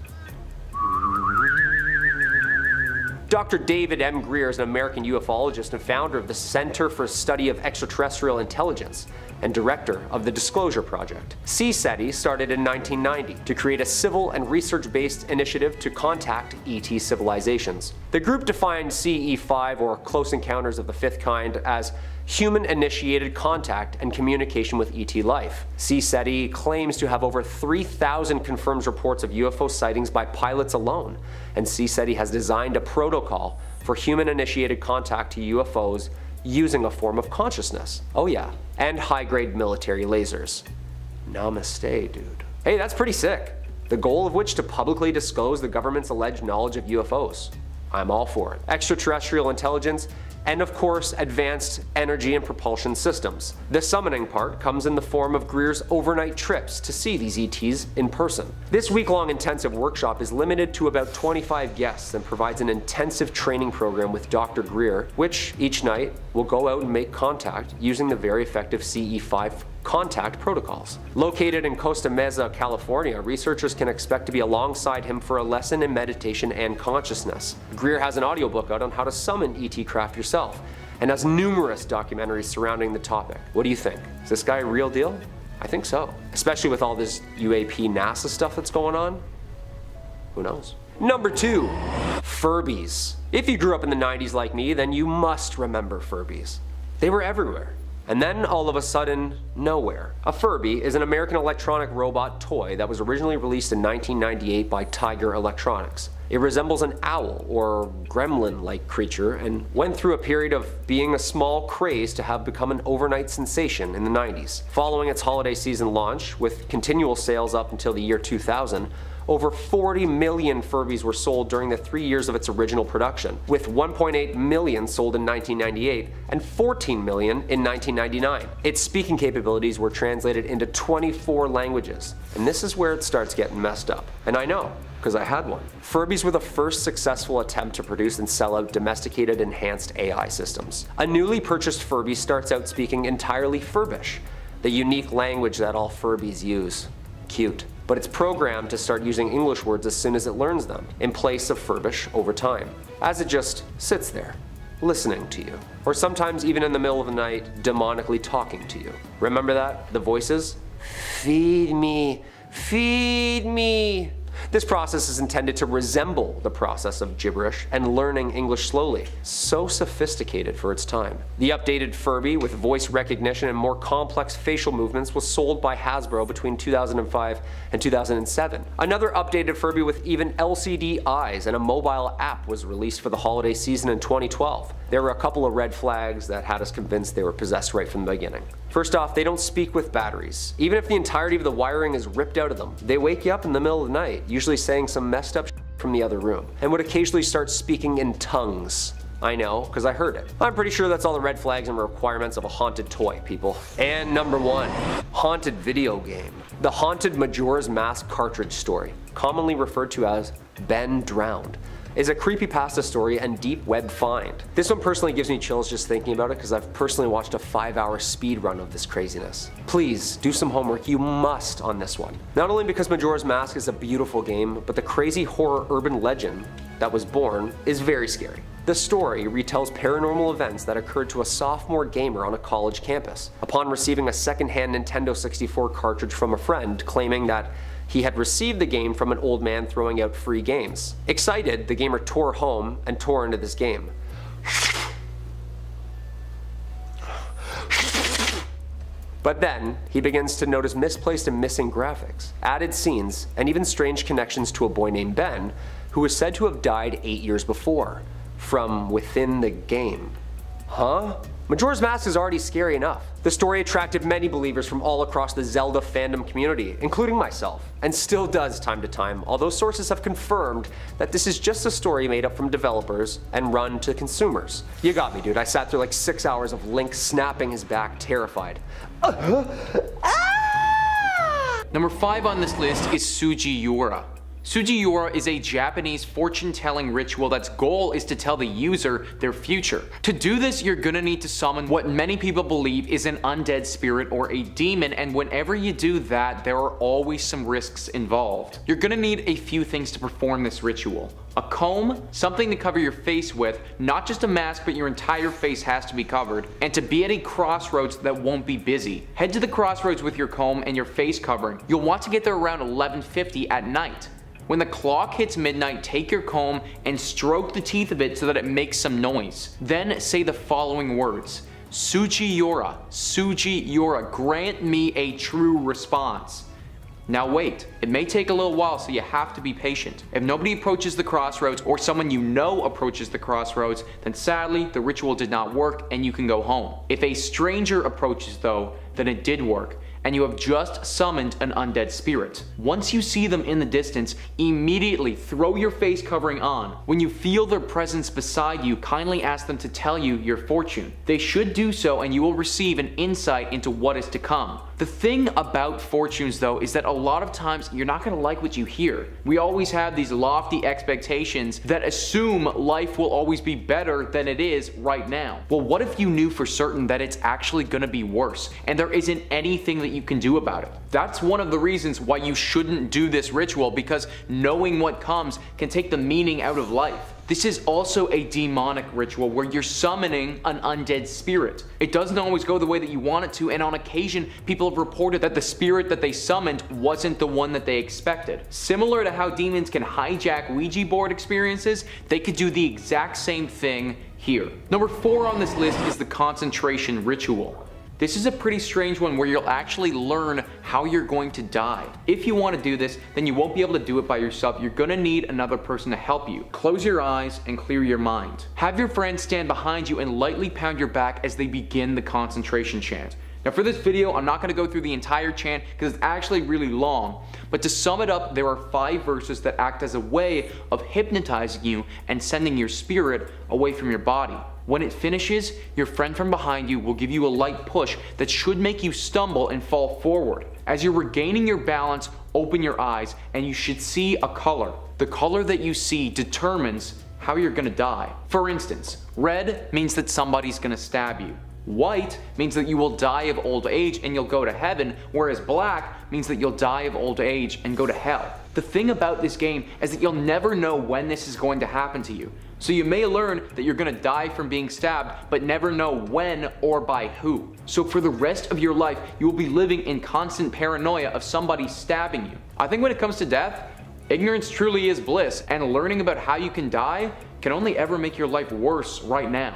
Dr. David M. Greer is an American ufologist and founder of the Center for Study of Extraterrestrial Intelligence and director of the Disclosure Project. CSETI started in 1990 to create a civil and research-based initiative to contact ET civilizations. The group defined CE5, or Close Encounters of the Fifth Kind, as human-initiated contact and communication with ET life. CSETI claims to have over 3,000 confirmed reports of UFO sightings by pilots alone, and CSETI has designed a protocol for human-initiated contact to UFOs using a form of consciousness. Oh yeah, and high-grade military lasers. Namaste, dude. Hey, that's pretty sick. The goal of which to publicly disclose the government's alleged knowledge of UFOs. I'm all for it. Extraterrestrial intelligence, and of course, advanced energy and propulsion systems. The summoning part comes in the form of Greer's overnight trips to see these ETs in person. This week-long intensive workshop is limited to about 25 guests and provides an intensive training program with Dr. Greer, which each night will go out and make contact using the very effective CE5 contact protocols. Located in Costa Mesa, California, researchers can expect to be alongside him for a lesson in meditation and consciousness. Greer has an audiobook out on how to summon ET craft yourself, and has numerous documentaries surrounding the topic. What do you think? Is this guy a real deal? I think so. Especially with all this UAP NASA stuff that's going on. Who knows? Number 2, Furbies. If you grew up in the 90s like me, then you must remember Furbies. They were everywhere. And then all of a sudden, nowhere. A Furby is an American electronic robot toy that was originally released in 1998 by Tiger Electronics. It resembles an owl or gremlin-like creature and went through a period of being a small craze to have become an overnight sensation in the 90s. Following its holiday season launch, with continual sales up until the year 2000, over 40 million Furbies were sold during the 3 years of its original production, with 1.8 million sold in 1998 and 14 million in 1999. Its speaking capabilities were translated into 24 languages, and this is where it starts getting messed up. And I know, because I had one. Furbies were the first successful attempt to produce and sell out domesticated enhanced AI systems. A newly purchased Furby starts out speaking entirely Furbish, the unique language that all Furbies use. Cute. But it's programmed to start using English words as soon as it learns them, in place of Furbish over time, as it just sits there, listening to you. Or sometimes even in the middle of the night, demonically talking to you. Remember that? The voices? Feed me, feed me. This process is intended to resemble the process of gibberish and learning English slowly. So sophisticated for its time. The updated Furby with voice recognition and more complex facial movements was sold by Hasbro between 2005 and 2007. Another updated Furby with even LCD eyes and a mobile app was released for the holiday season in 2012. There were a couple of red flags that had us convinced they were possessed right from the beginning. First off, they don't speak with batteries. Even if the entirety of the wiring is ripped out of them, they wake you up in the middle of the night, usually saying some messed up shit from the other room, and would occasionally start speaking in tongues. I know, because I heard it. I'm pretty sure that's all the red flags and requirements of a haunted toy, people. And number 1, haunted video game. The Haunted Majora's Mask cartridge story, commonly referred to as Ben Drowned, is a creepypasta story and deep web find. This one personally gives me chills just thinking about it because I've personally watched a 5-hour speed run of this craziness. Please do some homework, you must, on this one. Not only because Majora's Mask is a beautiful game, but the crazy horror urban legend that was born is very scary. The story retells paranormal events that occurred to a sophomore gamer on a college campus upon receiving a second-hand Nintendo 64 cartridge from a friend claiming that he had received the game from an old man throwing out free games. Excited, the gamer tore home and tore into this game. But then, he begins to notice misplaced and missing graphics, added scenes, and even strange connections to a boy named Ben, who was said to have died 8 years before, from within the game. Huh? Majora's Mask is already scary enough. The story attracted many believers from all across the Zelda fandom community, including myself, and still does time to time, although sources have confirmed that this is just a story made up from developers and run to consumers. You got me, dude. I sat through like 6 hours of Link snapping his back, terrified. Number 5 on this list is Sugiura. Sugiura is a Japanese fortune-telling ritual that's goal is to tell the user their future. To do this, you're gonna need to summon what many people believe is an undead spirit or a demon, and whenever you do that, there are always some risks involved. You're gonna need a few things to perform this ritual. A comb, something to cover your face with, not just a mask, but your entire face has to be covered, and to be at a crossroads that won't be busy. Head to the crossroads with your comb and your face covering. You'll want to get there around 11:50 at night. When the clock hits midnight, take your comb and stroke the teeth of it so that it makes some noise. Then say the following words: Sugiura, Sugiura, grant me a true response. Now wait, it may take a little while, so you have to be patient. If nobody approaches the crossroads or someone you know approaches the crossroads, then sadly the ritual did not work and you can go home. If a stranger approaches though, then it did work, and you have just summoned an undead spirit. Once you see them in the distance, immediately throw your face covering on. When you feel their presence beside you, kindly ask them to tell you your fortune. They should do so and you will receive an insight into what is to come. The thing about fortunes though is that a lot of times you're not gonna like what you hear. We always have these lofty expectations that assume life will always be better than it is right now. Well, what if you knew for certain that it's actually gonna be worse and there isn't anything that you can do about it? That's one of the reasons why you shouldn't do this ritual, because knowing what comes can take the meaning out of life. This is also a demonic ritual where you're summoning an undead spirit. It doesn't always go the way that you want it to, and on occasion people have reported that the spirit that they summoned wasn't the one that they expected. Similar to how demons can hijack Ouija board experiences, they could do the exact same thing here. Number 4 on this list is the concentration ritual. This is a pretty strange one where you'll actually learn how you're going to die. If you want to do this, then you won't be able to do it by yourself. You're going to need another person to help you. Close your eyes and clear your mind. Have your friend stand behind you and lightly pound your back as they begin the concentration chant. Now for this video, I'm not going to go through the entire chant because it's actually really long, but to sum it up, there are 5 verses that act as a way of hypnotizing you and sending your spirit away from your body. When it finishes, your friend from behind you will give you a light push that should make you stumble and fall forward. As you're regaining your balance, open your eyes and you should see a color. The color that you see determines how you're gonna die. For instance, red means that somebody's gonna stab you. White means that you will die of old age and you'll go to heaven, whereas black means that you'll die of old age and go to hell. The thing about this game is that you'll never know when this is going to happen to you. So you may learn that you're gonna die from being stabbed, but never know when or by who. So for the rest of your life, you will be living in constant paranoia of somebody stabbing you. I think when it comes to death, Ignorance truly is bliss, and learning about how you can die can only ever make your life worse right now.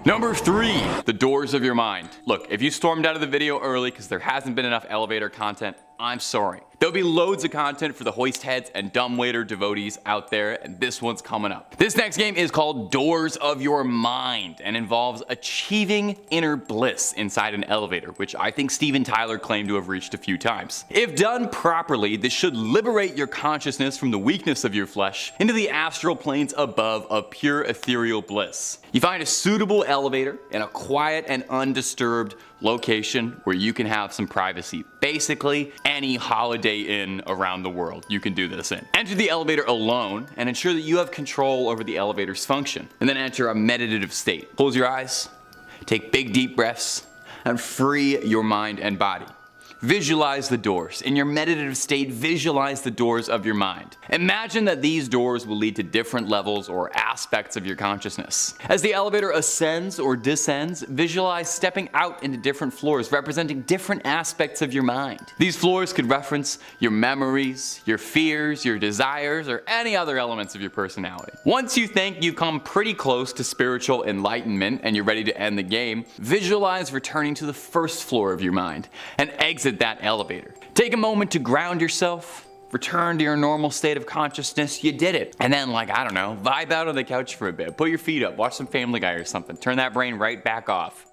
Number 3, the doors of your mind. Look, if you stormed out of the video early because there hasn't been enough elevator content, I'm sorry. There'll be loads of content for the hoist heads and dumbwaiter devotees out there, and this one's coming up. This next game is called Doors of Your Mind and involves achieving inner bliss inside an elevator, which I think Steven Tyler claimed to have reached a few times. If done properly, this should liberate your consciousness from the weakness of your flesh into the astral planes above of pure ethereal bliss. You find a suitable elevator in a quiet and undisturbed location where you can have some privacy. Basically, any Holiday Inn around the world you can do this in. Enter the elevator alone and ensure that you have control over the elevator's function. And then enter a meditative state. Close your eyes, take big deep breaths, and free your mind and body. Visualize the doors. In your meditative state, visualize the doors of your mind. Imagine that these doors will lead to different levels or aspects of your consciousness. As the elevator ascends or descends, visualize stepping out into different floors representing different aspects of your mind. These floors could reference your memories, your fears, your desires, or any other elements of your personality. Once you think you've come pretty close to spiritual enlightenment and you're ready to end the game, visualize returning to the first floor of your mind and exit that elevator. Take a moment to ground yourself, return to your normal state of consciousness. You did it. And then, like, I don't know, vibe out on the couch for a bit. Put your feet up, watch some Family Guy or something. Turn that brain right back off.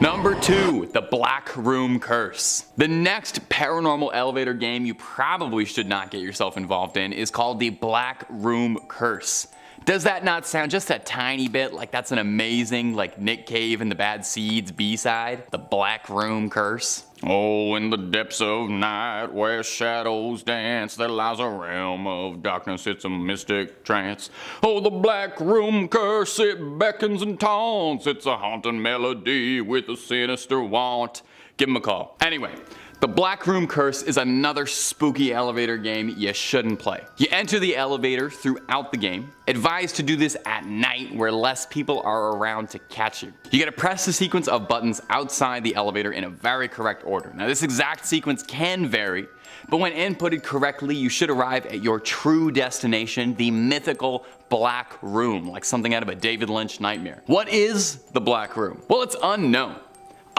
Number 2, the Black Room Curse. The next paranormal elevator game you probably should not get yourself involved in is called the Black Room Curse. Does that not sound just a tiny bit like that's an amazing, like, Nick Cave and the Bad Seeds B-side? The Black Room Curse? Oh, in the depths of night where shadows dance, there lies a realm of darkness, it's a mystic trance. Oh, the Black Room Curse, it beckons and taunts, it's a haunting melody with a sinister want. Give him a call. Anyway, the Black Room Curse is another spooky elevator game you shouldn't play. You enter the elevator throughout the game, advised to do this at night where less people are around to catch you. You gotta press the sequence of buttons outside the elevator in a very correct order. Now this exact sequence can vary, but when inputted correctly, you should arrive at your true destination, the mythical Black Room, like something out of a David Lynch nightmare. What is the Black Room? Well, it's unknown.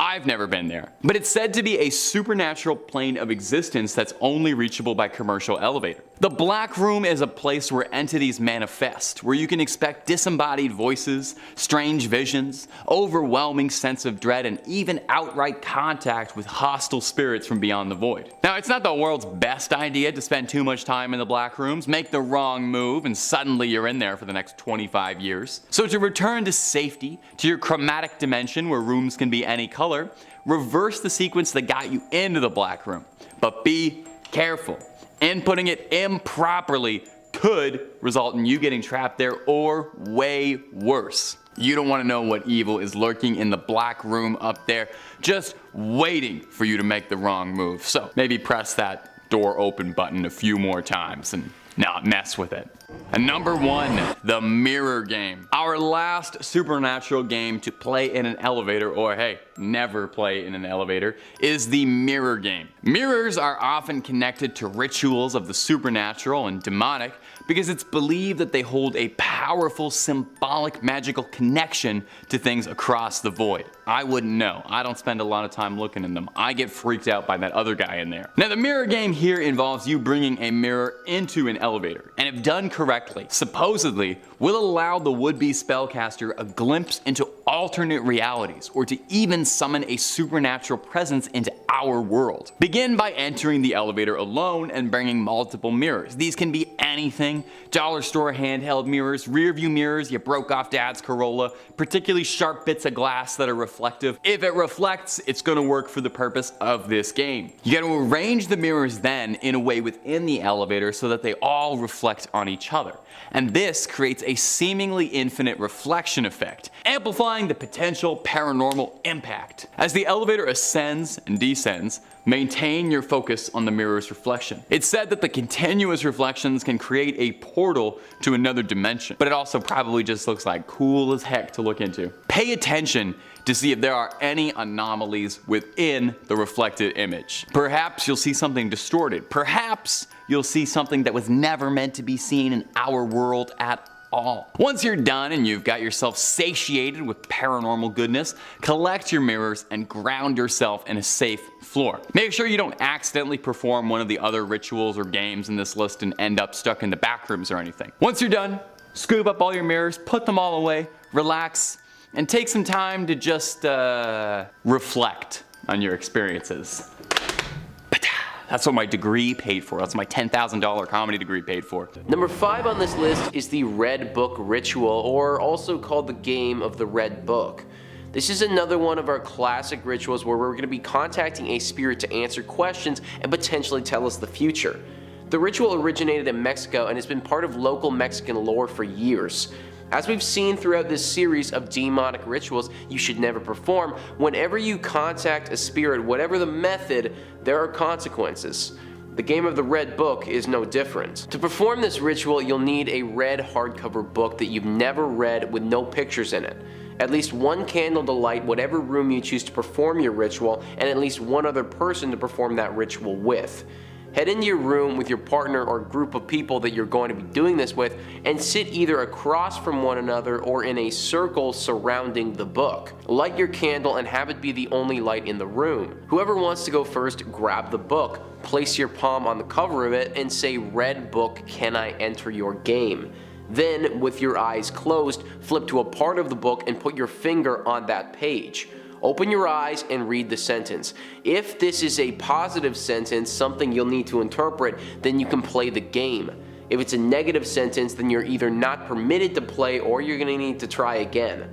I've never been there, but it's said to be a supernatural plane of existence that's only reachable by commercial elevator. The Black Room is a place where entities manifest, where you can expect disembodied voices, strange visions, overwhelming sense of dread, and even outright contact with hostile spirits from beyond the void. Now, it's not the world's best idea to spend too much time in the Black Rooms, make the wrong move, and suddenly you're in there for the next 25 years. So to return to safety, to your chromatic dimension where rooms can be any color, reverse the sequence that got you into the Black Room. But be careful. Inputting it improperly could result in you getting trapped there, or way worse. You don't want to know what evil is lurking in the Black Room up there, just waiting for you to make the wrong move. So maybe press that door open button a few more times and not mess with it. And number 1, the Mirror Game. Our last supernatural game to play in an elevator, or hey, never play in an elevator, is the Mirror Game. Mirrors are often connected to rituals of the supernatural and demonic because it's believed that they hold a powerful symbolic magical connection to things across the void. I wouldn't know. I don't spend a lot of time looking in them. I get freaked out by that other guy in there. Now the Mirror Game here involves you bringing a mirror into an elevator, and if done correctly, supposedly will allow the would-be spellcaster a glimpse into alternate realities, or to even summon a supernatural presence into our world. Begin by entering the elevator alone and bringing multiple mirrors. These can be anything: dollar store handheld mirrors, rear view mirrors you broke off dad's Corolla, particularly sharp bits of glass that are reflective. If it reflects, it's gonna work for the purpose of this game. You gotta arrange the mirrors then in a way within the elevator so that they all reflect on each other. And this creates a seemingly infinite reflection effect, amplifying the potential paranormal impact. As the elevator ascends and descends, maintain your focus on the mirror's reflection. It's said that the continuous reflections can create a portal to another dimension, but it also probably just looks like cool as heck to look into. Pay attention to see if there are any anomalies within the reflected image. Perhaps you'll see something distorted. Perhaps you'll see something that was never meant to be seen in our world at all. Once you're done and you've got yourself satiated with paranormal goodness, collect your mirrors and ground yourself in a safe floor. Make sure you don't accidentally perform one of the other rituals or games in this list and end up stuck in the back rooms or anything. Once you're done, scoop up all your mirrors, put them all away, relax, and take some time to just reflect on your experiences. That's what my degree paid for. That's my $10,000 comedy degree paid for. Number 5 on this list is the Red Book Ritual, or also called the Game of the Red Book. This is another one of our classic rituals where we're going to be contacting a spirit to answer questions and potentially tell us the future. The ritual originated in Mexico and has been part of local Mexican lore for years. As we've seen throughout this series of demonic rituals you should never perform, whenever you contact a spirit, whatever the method, there are consequences. The Game of the Red Book is no different. To perform this ritual, you'll need a red hardcover book that you've never read with no pictures in it. At least one candle to light whatever room you choose to perform your ritual, and at least one other person to perform that ritual with. Head into your room with your partner or group of people that you're going to be doing this with and sit either across from one another or in a circle surrounding the book. Light your candle and have it be the only light in the room. Whoever wants to go first, grab the book, place your palm on the cover of it and say, "Red Book, can I enter your game?" Then, with your eyes closed, flip to a part of the book and put your finger on that page. Open your eyes and read the sentence. If this is a positive sentence, something you'll need to interpret, then you can play the game. If it's a negative sentence, then you're either not permitted to play or you're going to need to try again.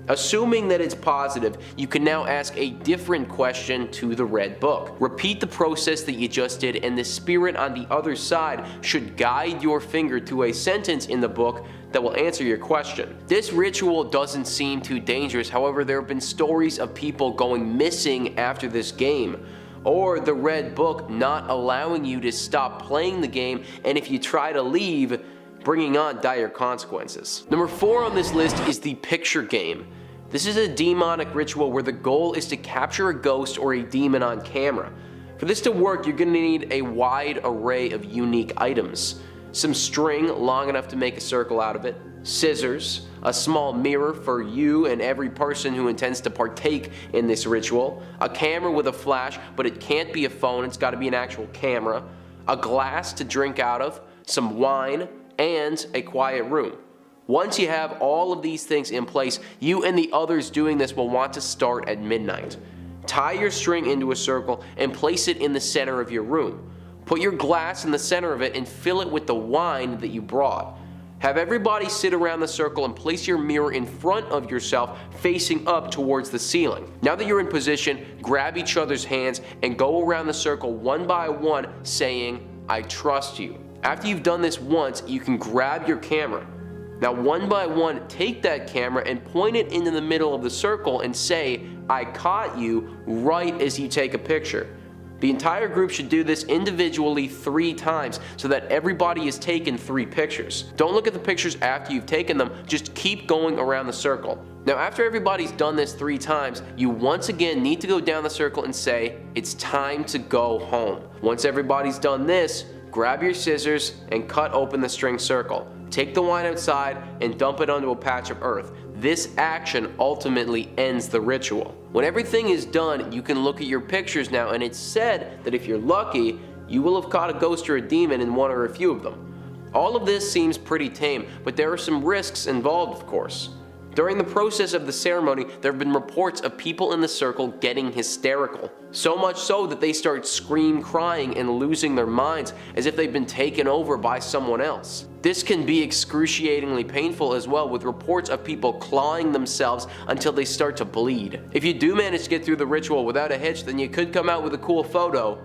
Assuming that it's positive, you can now ask a different question to the red book. Repeat the process that you just did, and the spirit on the other side should guide your finger to a sentence in the book that will answer your question. This ritual doesn't seem too dangerous, however there have been stories of people going missing after this game, or the red book not allowing you to stop playing the game, and if you try to leave, bringing on dire consequences. Number 4 on this list is the picture game. This is a demonic ritual where the goal is to capture a ghost or a demon on camera. For this to work, you're going to need a wide array of unique items. Some string long enough to make a circle out of it, scissors, a small mirror for you and every person who intends to partake in this ritual, a camera with a flash, but it can't be a phone, it's got to be an actual camera, a glass to drink out of, some wine, and a quiet room. Once you have all of these things in place, you and the others doing this will want to start at midnight. Tie your string into a circle and place it in the center of your room. Put your glass in the center of it and fill it with the wine that you brought. Have everybody sit around the circle and place your mirror in front of yourself facing up towards the ceiling. Now that you're in position, grab each other's hands and go around the circle one by one saying, "I trust you." After you've done this once, you can grab your camera. Now one by one, take that camera and point it into the middle of the circle and say, "I caught you," right as you take a picture. The entire group should do this individually 3 times so that everybody has taken 3 pictures. Don't look at the pictures after you've taken them, just keep going around the circle. Now after everybody's done this 3 times, you once again need to go down the circle and say, "It's time to go home." Once everybody's done this, grab your scissors and cut open the string circle. Take the wine outside and dump it onto a patch of earth. This action ultimately ends the ritual. When everything is done, you can look at your pictures now, and it's said that if you're lucky, you will have caught a ghost or a demon in one or a few of them. All of this seems pretty tame, but there are some risks involved, of course. During the process of the ceremony, there have been reports of people in the circle getting hysterical. So much so that they start crying and losing their minds as if they've been taken over by someone else. This can be excruciatingly painful as well, with reports of people clawing themselves until they start to bleed. If you do manage to get through the ritual without a hitch, then you could come out with a cool photo,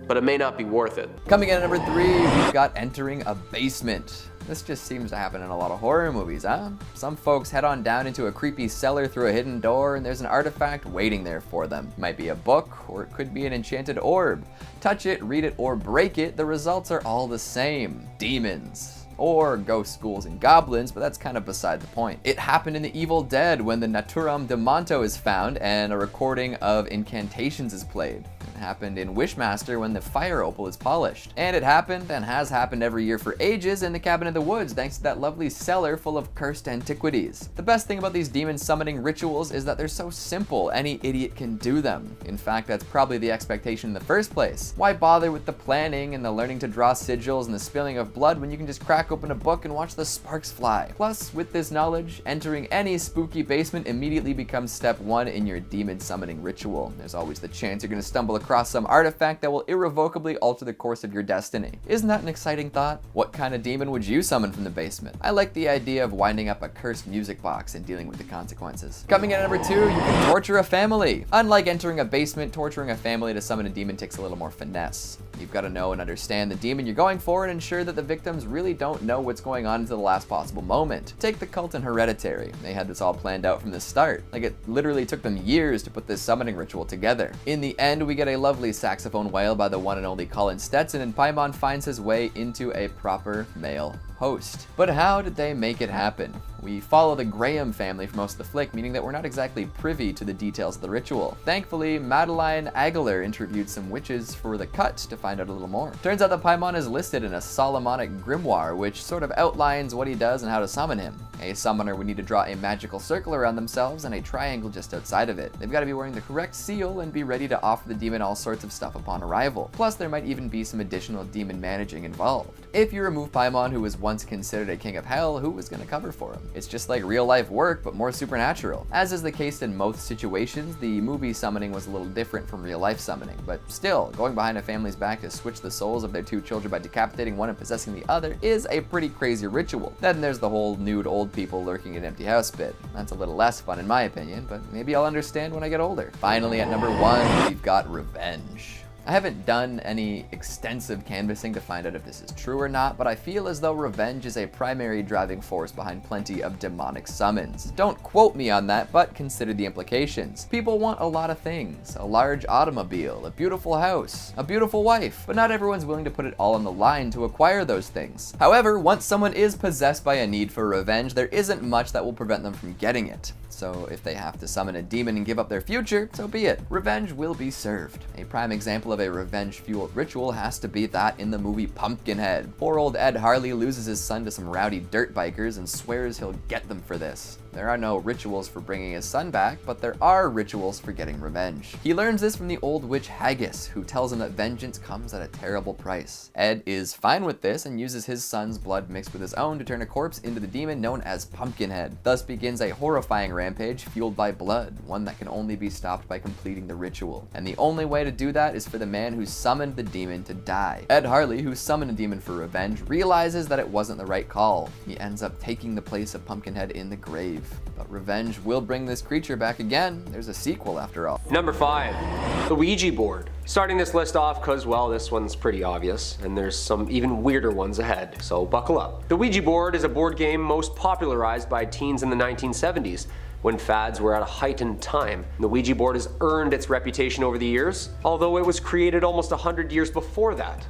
but it may not be worth it. Coming in at number 3, we've got entering a basement. This just seems to happen in a lot of horror movies, huh? Some folks head on down into a creepy cellar through a hidden door, and there's an artifact waiting there for them. It might be a book, or it could be an enchanted orb. Touch it, read it, or break it, the results are all the same. Demons. Or ghosts, ghouls, and goblins, but that's kind of beside the point. It happened in The Evil Dead when the Naturam de Monto is found and a recording of incantations is played. It happened in Wishmaster when the fire opal is polished. And it happened and has happened every year for ages in the cabin in the woods thanks to that lovely cellar full of cursed antiquities. The best thing about these demon summoning rituals is that they're so simple, any idiot can do them. In fact, that's probably the expectation in the first place. Why bother with the planning and the learning to draw sigils and the spilling of blood when you can just crack open a book and watch the sparks fly? Plus, with this knowledge, entering any spooky basement immediately becomes step 1 in your demon summoning ritual. There's always the chance you're going to stumble across some artifact that will irrevocably alter the course of your destiny. Isn't that an exciting thought? What kind of demon would you summon from the basement? I like the idea of winding up a cursed music box and dealing with the consequences. Coming in at number 2, you can torture a family. Unlike entering a basement, torturing a family to summon a demon takes a little more finesse. You've got to know and understand the demon you're going for and ensure that the victims really don't know what's going on until the last possible moment. Take the cult in Hereditary. They had this all planned out from the start. Like, it literally took them years to put this summoning ritual together. In the end, we get a lovely saxophone wail by the one and only Colin Stetson, and Paimon finds his way into a proper male host. But how did they make it happen? We follow the Graham family for most of the flick, meaning that we're not exactly privy to the details of the ritual. Thankfully, Madeline Aguilar interviewed some witches for the cut to find out a little more. Turns out that Paimon is listed in a Solomonic grimoire, which sort of outlines what he does and how to summon him. A summoner would need to draw a magical circle around themselves and a triangle just outside of it. They've got to be wearing the correct seal and be ready to offer the demon all sorts of stuff upon arrival. Plus, there might even be some additional demon managing involved. If you remove Paimon, who was once considered a king of hell, who was going to cover for him? It's just like real life work, but more supernatural. As is the case in most situations, the movie summoning was a little different from real life summoning, but still, going behind a family's back to switch the souls of their 2 children by decapitating one and possessing the other is a pretty crazy ritual. Then there's the whole nude old people lurking in an empty house bit. That's a little less fun in my opinion, but maybe I'll understand when I get older. Finally, at number 1, we've got revenge. I haven't done any extensive canvassing to find out if this is true or not, but I feel as though revenge is a primary driving force behind plenty of demonic summons. Don't quote me on that, but consider the implications. People want a lot of things: a large automobile, a beautiful house, a beautiful wife, but not everyone's willing to put it all on the line to acquire those things. However, once someone is possessed by a need for revenge, there isn't much that will prevent them from getting it. So if they have to summon a demon and give up their future, so be it. Revenge will be served. A prime example of a revenge-fueled ritual has to be that in the movie Pumpkinhead. Poor old Ed Harley loses his son to some rowdy dirt bikers and swears he'll get them for this. There are no rituals for bringing his son back, but there are rituals for getting revenge. He learns this from the old witch Haggis, who tells him that vengeance comes at a terrible price. Ed is fine with this and uses his son's blood mixed with his own to turn a corpse into the demon known as Pumpkinhead. Thus begins a horrifying rampage fueled by blood, one that can only be stopped by completing the ritual. And the only way to do that is for the man who summoned the demon to die. Ed Harley, who summoned a demon for revenge, realizes that it wasn't the right call. He ends up taking the place of Pumpkinhead in the grave. But revenge will bring this creature back again. There's a sequel after all. Number 5, the Ouija board. Starting this list off because, well, this one's pretty obvious, and there's some even weirder ones ahead, so buckle up. The Ouija board is a board game most popularized by teens in the 1970s, when fads were at a heightened time. The Ouija board has earned its reputation over the years, although it was created almost 100 years before that.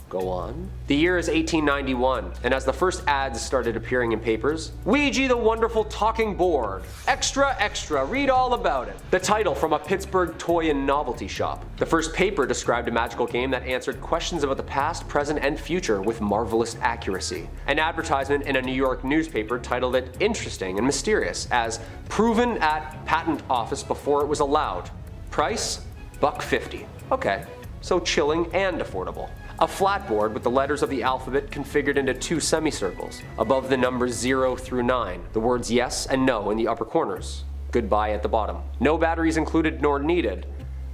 Go on. The year is 1891, and as the first ads started appearing in papers, Ouija the Wonderful Talking Board. Extra, extra, read all about it. The title from a Pittsburgh toy and novelty shop. The first paper described a magical game that answered questions about the past, present, and future with marvelous accuracy. An advertisement in a New York newspaper titled it interesting and mysterious as proven at patent office before it was allowed. Price? $1.50. Okay, so chilling and affordable. A flat board with the letters of the alphabet configured into 2 semicircles. Above the numbers 0 through 9, the words yes and no in the upper corners. Goodbye at the bottom. No batteries included nor needed.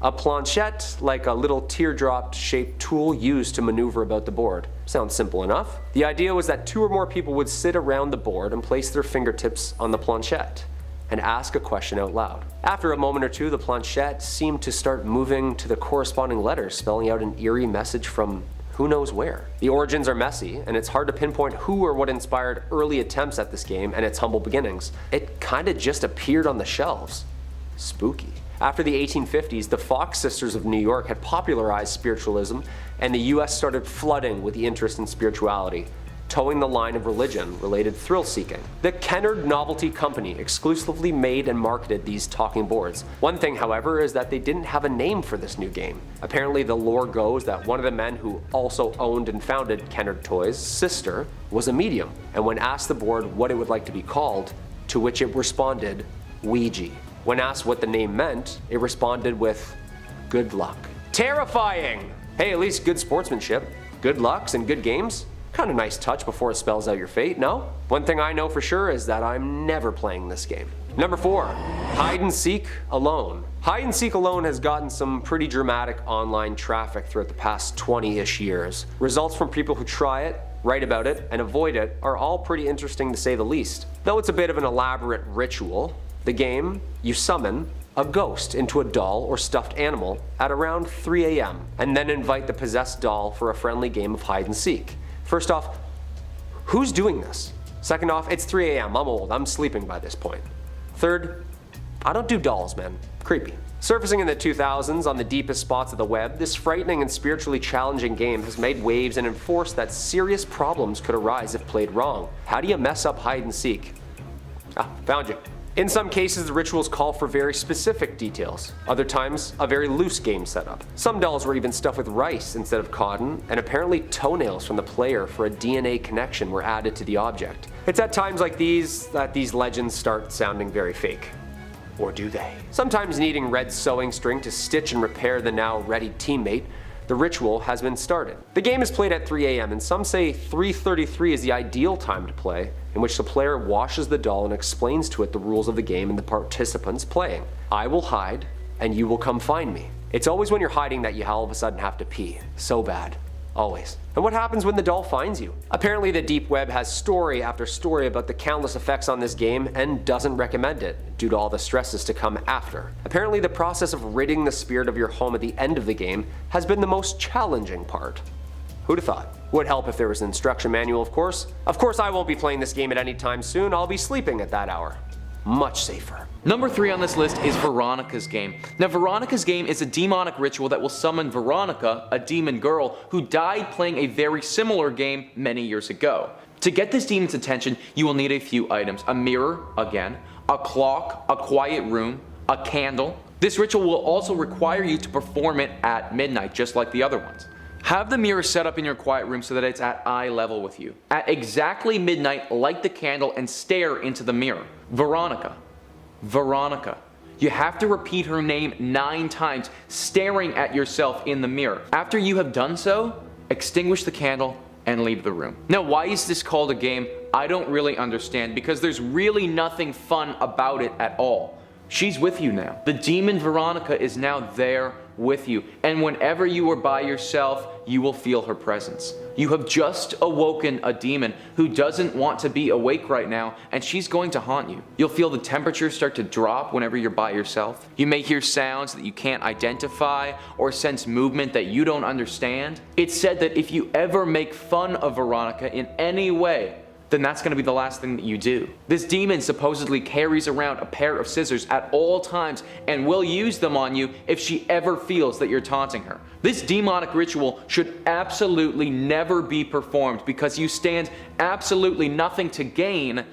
A planchette, like a little teardrop shaped tool used to maneuver about the board. Sounds simple enough. The idea was that 2 or more people would sit around the board and place their fingertips on the planchette and ask a question out loud. After a moment or two, the planchette seemed to start moving to the corresponding letters, spelling out an eerie message from who knows where. The origins are messy, and it's hard to pinpoint who or what inspired early attempts at this game and its humble beginnings. It kinda just appeared on the shelves. Spooky. After the 1850s, the Fox sisters of New York had popularized spiritualism, and the US started flooding with the interest in spirituality. towing the line of religion-related thrill-seeking. The Kennard Novelty Company exclusively made and marketed these talking boards. One thing, however, is that they didn't have a name for this new game. Apparently, the lore goes that one of the men who also owned and founded Kennard Toys' sister was a medium, and when asked the board what it would like to be called, to which it responded, Ouija. When asked what the name meant, it responded with, good luck. Terrifying! Hey, at least good sportsmanship. Good lucks and good games? Kinda nice touch before it spells out your fate, no? One thing I know for sure is that I'm never playing this game. Number 4, Hide and Seek Alone. Hide and Seek Alone has gotten some pretty dramatic online traffic throughout the past 20-ish years. Results from people who try it, write about it, and avoid it are all pretty interesting to say the least. Though it's a bit of an elaborate ritual, the game, you summon a ghost into a doll or stuffed animal at around 3 a.m. and then invite the possessed doll for a friendly game of hide and seek. First off, who's doing this? Second off, it's 3 a.m. I'm old. I'm sleeping by this point. Third, I don't do dolls, man. Creepy. Surfacing in the 2000s on the deepest spots of the web, this frightening and spiritually challenging game has made waves and enforced that serious problems could arise if played wrong. How do you mess up hide and seek? Ah, found you. In some cases, the rituals call for very specific details. Other times, a very loose game setup. Some dolls were even stuffed with rice instead of cotton, and apparently toenails from the player for a DNA connection were added to the object. It's at times like these that these legends start sounding very fake. Or do they? Sometimes needing red sewing string to stitch and repair the now ready teammate, the ritual has been started. The game is played at 3 a.m. and some say 3:33 is the ideal time to play, in which the player washes the doll and explains to it the rules of the game and the participants playing. I will hide, and you will come find me. It's always when you're hiding that you all of a sudden have to pee. So bad. Always. And what happens when the doll finds you? Apparently the deep web has story after story about the countless effects on this game and doesn't recommend it, due to all the stresses to come after. Apparently the process of ridding the spirit of your home at the end of the game has been the most challenging part. Who'd have thought? Would help if there was an instruction manual, of course. Of course I won't be playing this game at any time soon, I'll be sleeping at that hour. Much safer. Number 3 on this list is Veronica's game. Now Veronica's game is a demonic ritual that will summon Veronica, a demon girl who died playing a very similar game many years ago. To get this demon's attention, you will need a few items. A mirror, again, a clock, a quiet room, a candle. This ritual will also require you to perform it at midnight, just like the other ones. Have the mirror set up in your quiet room so that it's at eye level with you. At exactly midnight, light the candle and stare into the mirror. Veronica. Veronica. You have to repeat her name 9 times, staring at yourself in the mirror. After you have done so, extinguish the candle and leave the room. Now, why is this called a game? I don't really understand, because there's really nothing fun about it at all. She's with you now. The demon Veronica is now there with you, and whenever you are by yourself, you will feel her presence. You have just awoken a demon who doesn't want to be awake right now, and she's going to haunt you. You'll feel the temperature start to drop whenever you're by yourself. You may hear sounds that you can't identify or sense movement that you don't understand. It's said that if you ever make fun of Veronica in any way, then that's going to be the last thing that you do. This demon supposedly carries around a pair of scissors at all times and will use them on you if she ever feels that you're taunting her. This demonic ritual should absolutely never be performed because you stand absolutely nothing to gain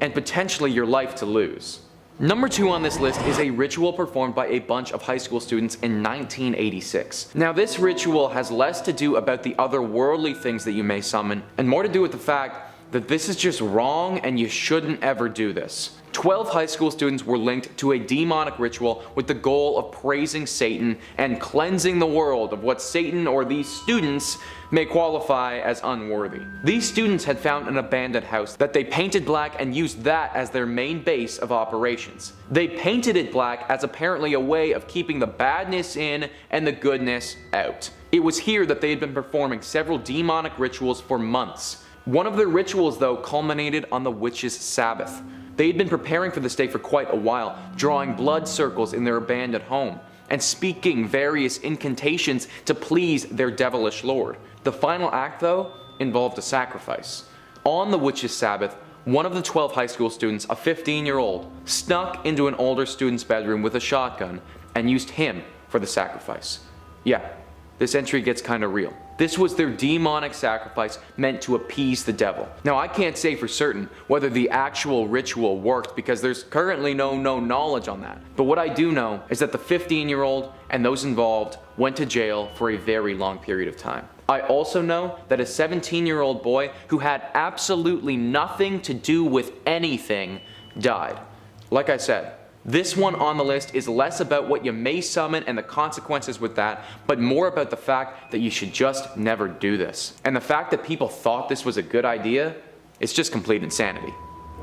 and potentially your life to lose. Number 2 on this list is a ritual performed by a bunch of high school students in 1986. Now this ritual has less to do about the otherworldly things that you may summon and more to do with the fact that this is just wrong and you shouldn't ever do this. 12 high school students were linked to a demonic ritual with the goal of praising Satan and cleansing the world of what Satan or these students may qualify as unworthy. These students had found an abandoned house that they painted black and used that as their main base of operations. They painted it black as apparently a way of keeping the badness in and the goodness out. It was here that they had been performing several demonic rituals for months. One of their rituals, though, culminated on the witch's Sabbath. They had been preparing for this day for quite a while, drawing blood circles in their abandoned home, and speaking various incantations to please their devilish lord. The final act, though, involved a sacrifice. On the witch's Sabbath, one of the 12 high school students, a 15-year-old, snuck into an older student's bedroom with a shotgun and used him for the sacrifice. Yeah, this entry gets kinda real. This was their demonic sacrifice meant to appease the devil. Now, I can't say for certain whether the actual ritual worked because there's currently no known knowledge on that. But what I do know is that the 15-year-old and those involved went to jail for a very long period of time. I also know that a 17-year-old boy who had absolutely nothing to do with anything died. Like I said, this one on the list is less about what you may summon and the consequences with that, but more about the fact that you should just never do this. And the fact that people thought this was a good idea, it's just complete insanity.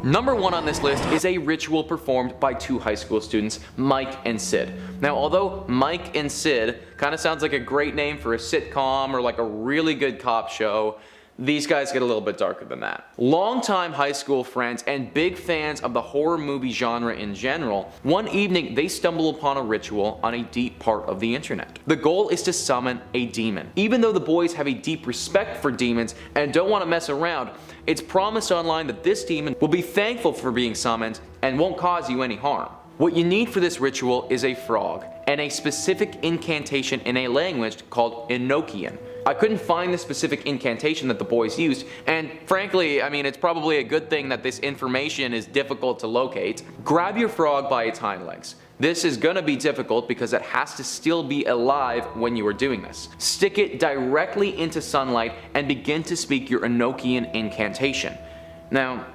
Number 1 on this list is a ritual performed by 2 high school students, Mike and Sid. Now, although Mike and Sid kind of sounds like a great name for a sitcom or like a really good cop show, these guys get a little bit darker than that. Longtime high school friends and big fans of the horror movie genre in general, one evening they stumble upon a ritual on a deep part of the internet. The goal is to summon a demon. Even though the boys have a deep respect for demons and don't want to mess around, it's promised online that this demon will be thankful for being summoned and won't cause you any harm. What you need for this ritual is a frog and a specific incantation in a language called invoking. I couldn't find the specific incantation that the boys used, and frankly, I mean, it's probably a good thing that this information is difficult to locate. Grab your frog by its hind legs. This is gonna be difficult because it has to still be alive when you are doing this. Stick it directly into sunlight and begin to speak your invoking incantation. Now,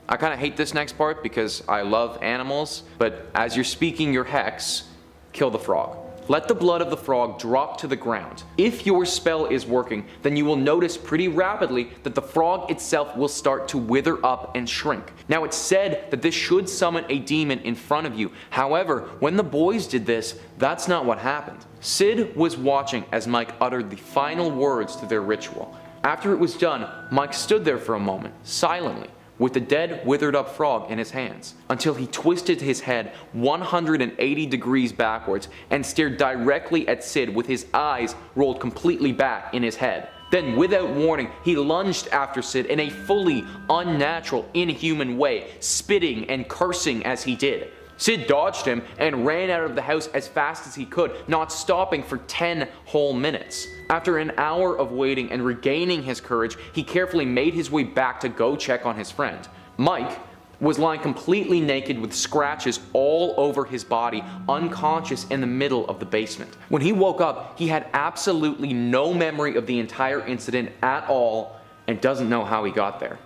I kind of hate this next part because I love animals, but as you're speaking your hex, kill the frog. Let the blood of the frog drop to the ground. If your spell is working, then you will notice pretty rapidly that the frog itself will start to wither up and shrink. Now, it's said that this should summon a demon in front of you. However, when the boys did this, that's not what happened. Sid was watching as Mike uttered the final words to their ritual. After it was done, Mike stood there for a moment, silently, with the dead, withered up frog in his hands, until he twisted his head 180 degrees backwards and stared directly at Sid with his eyes rolled completely back in his head. Then, without warning, he lunged after Sid in a fully unnatural, inhuman way, spitting and cursing as he did. Sid dodged him and ran out of the house as fast as he could, not stopping for 10 whole minutes. After an hour of waiting and regaining his courage, he carefully made his way back to go check on his friend. Mike was lying completely naked with scratches all over his body, unconscious in the middle of the basement. When he woke up, he had absolutely no memory of the entire incident at all and doesn't know how he got there.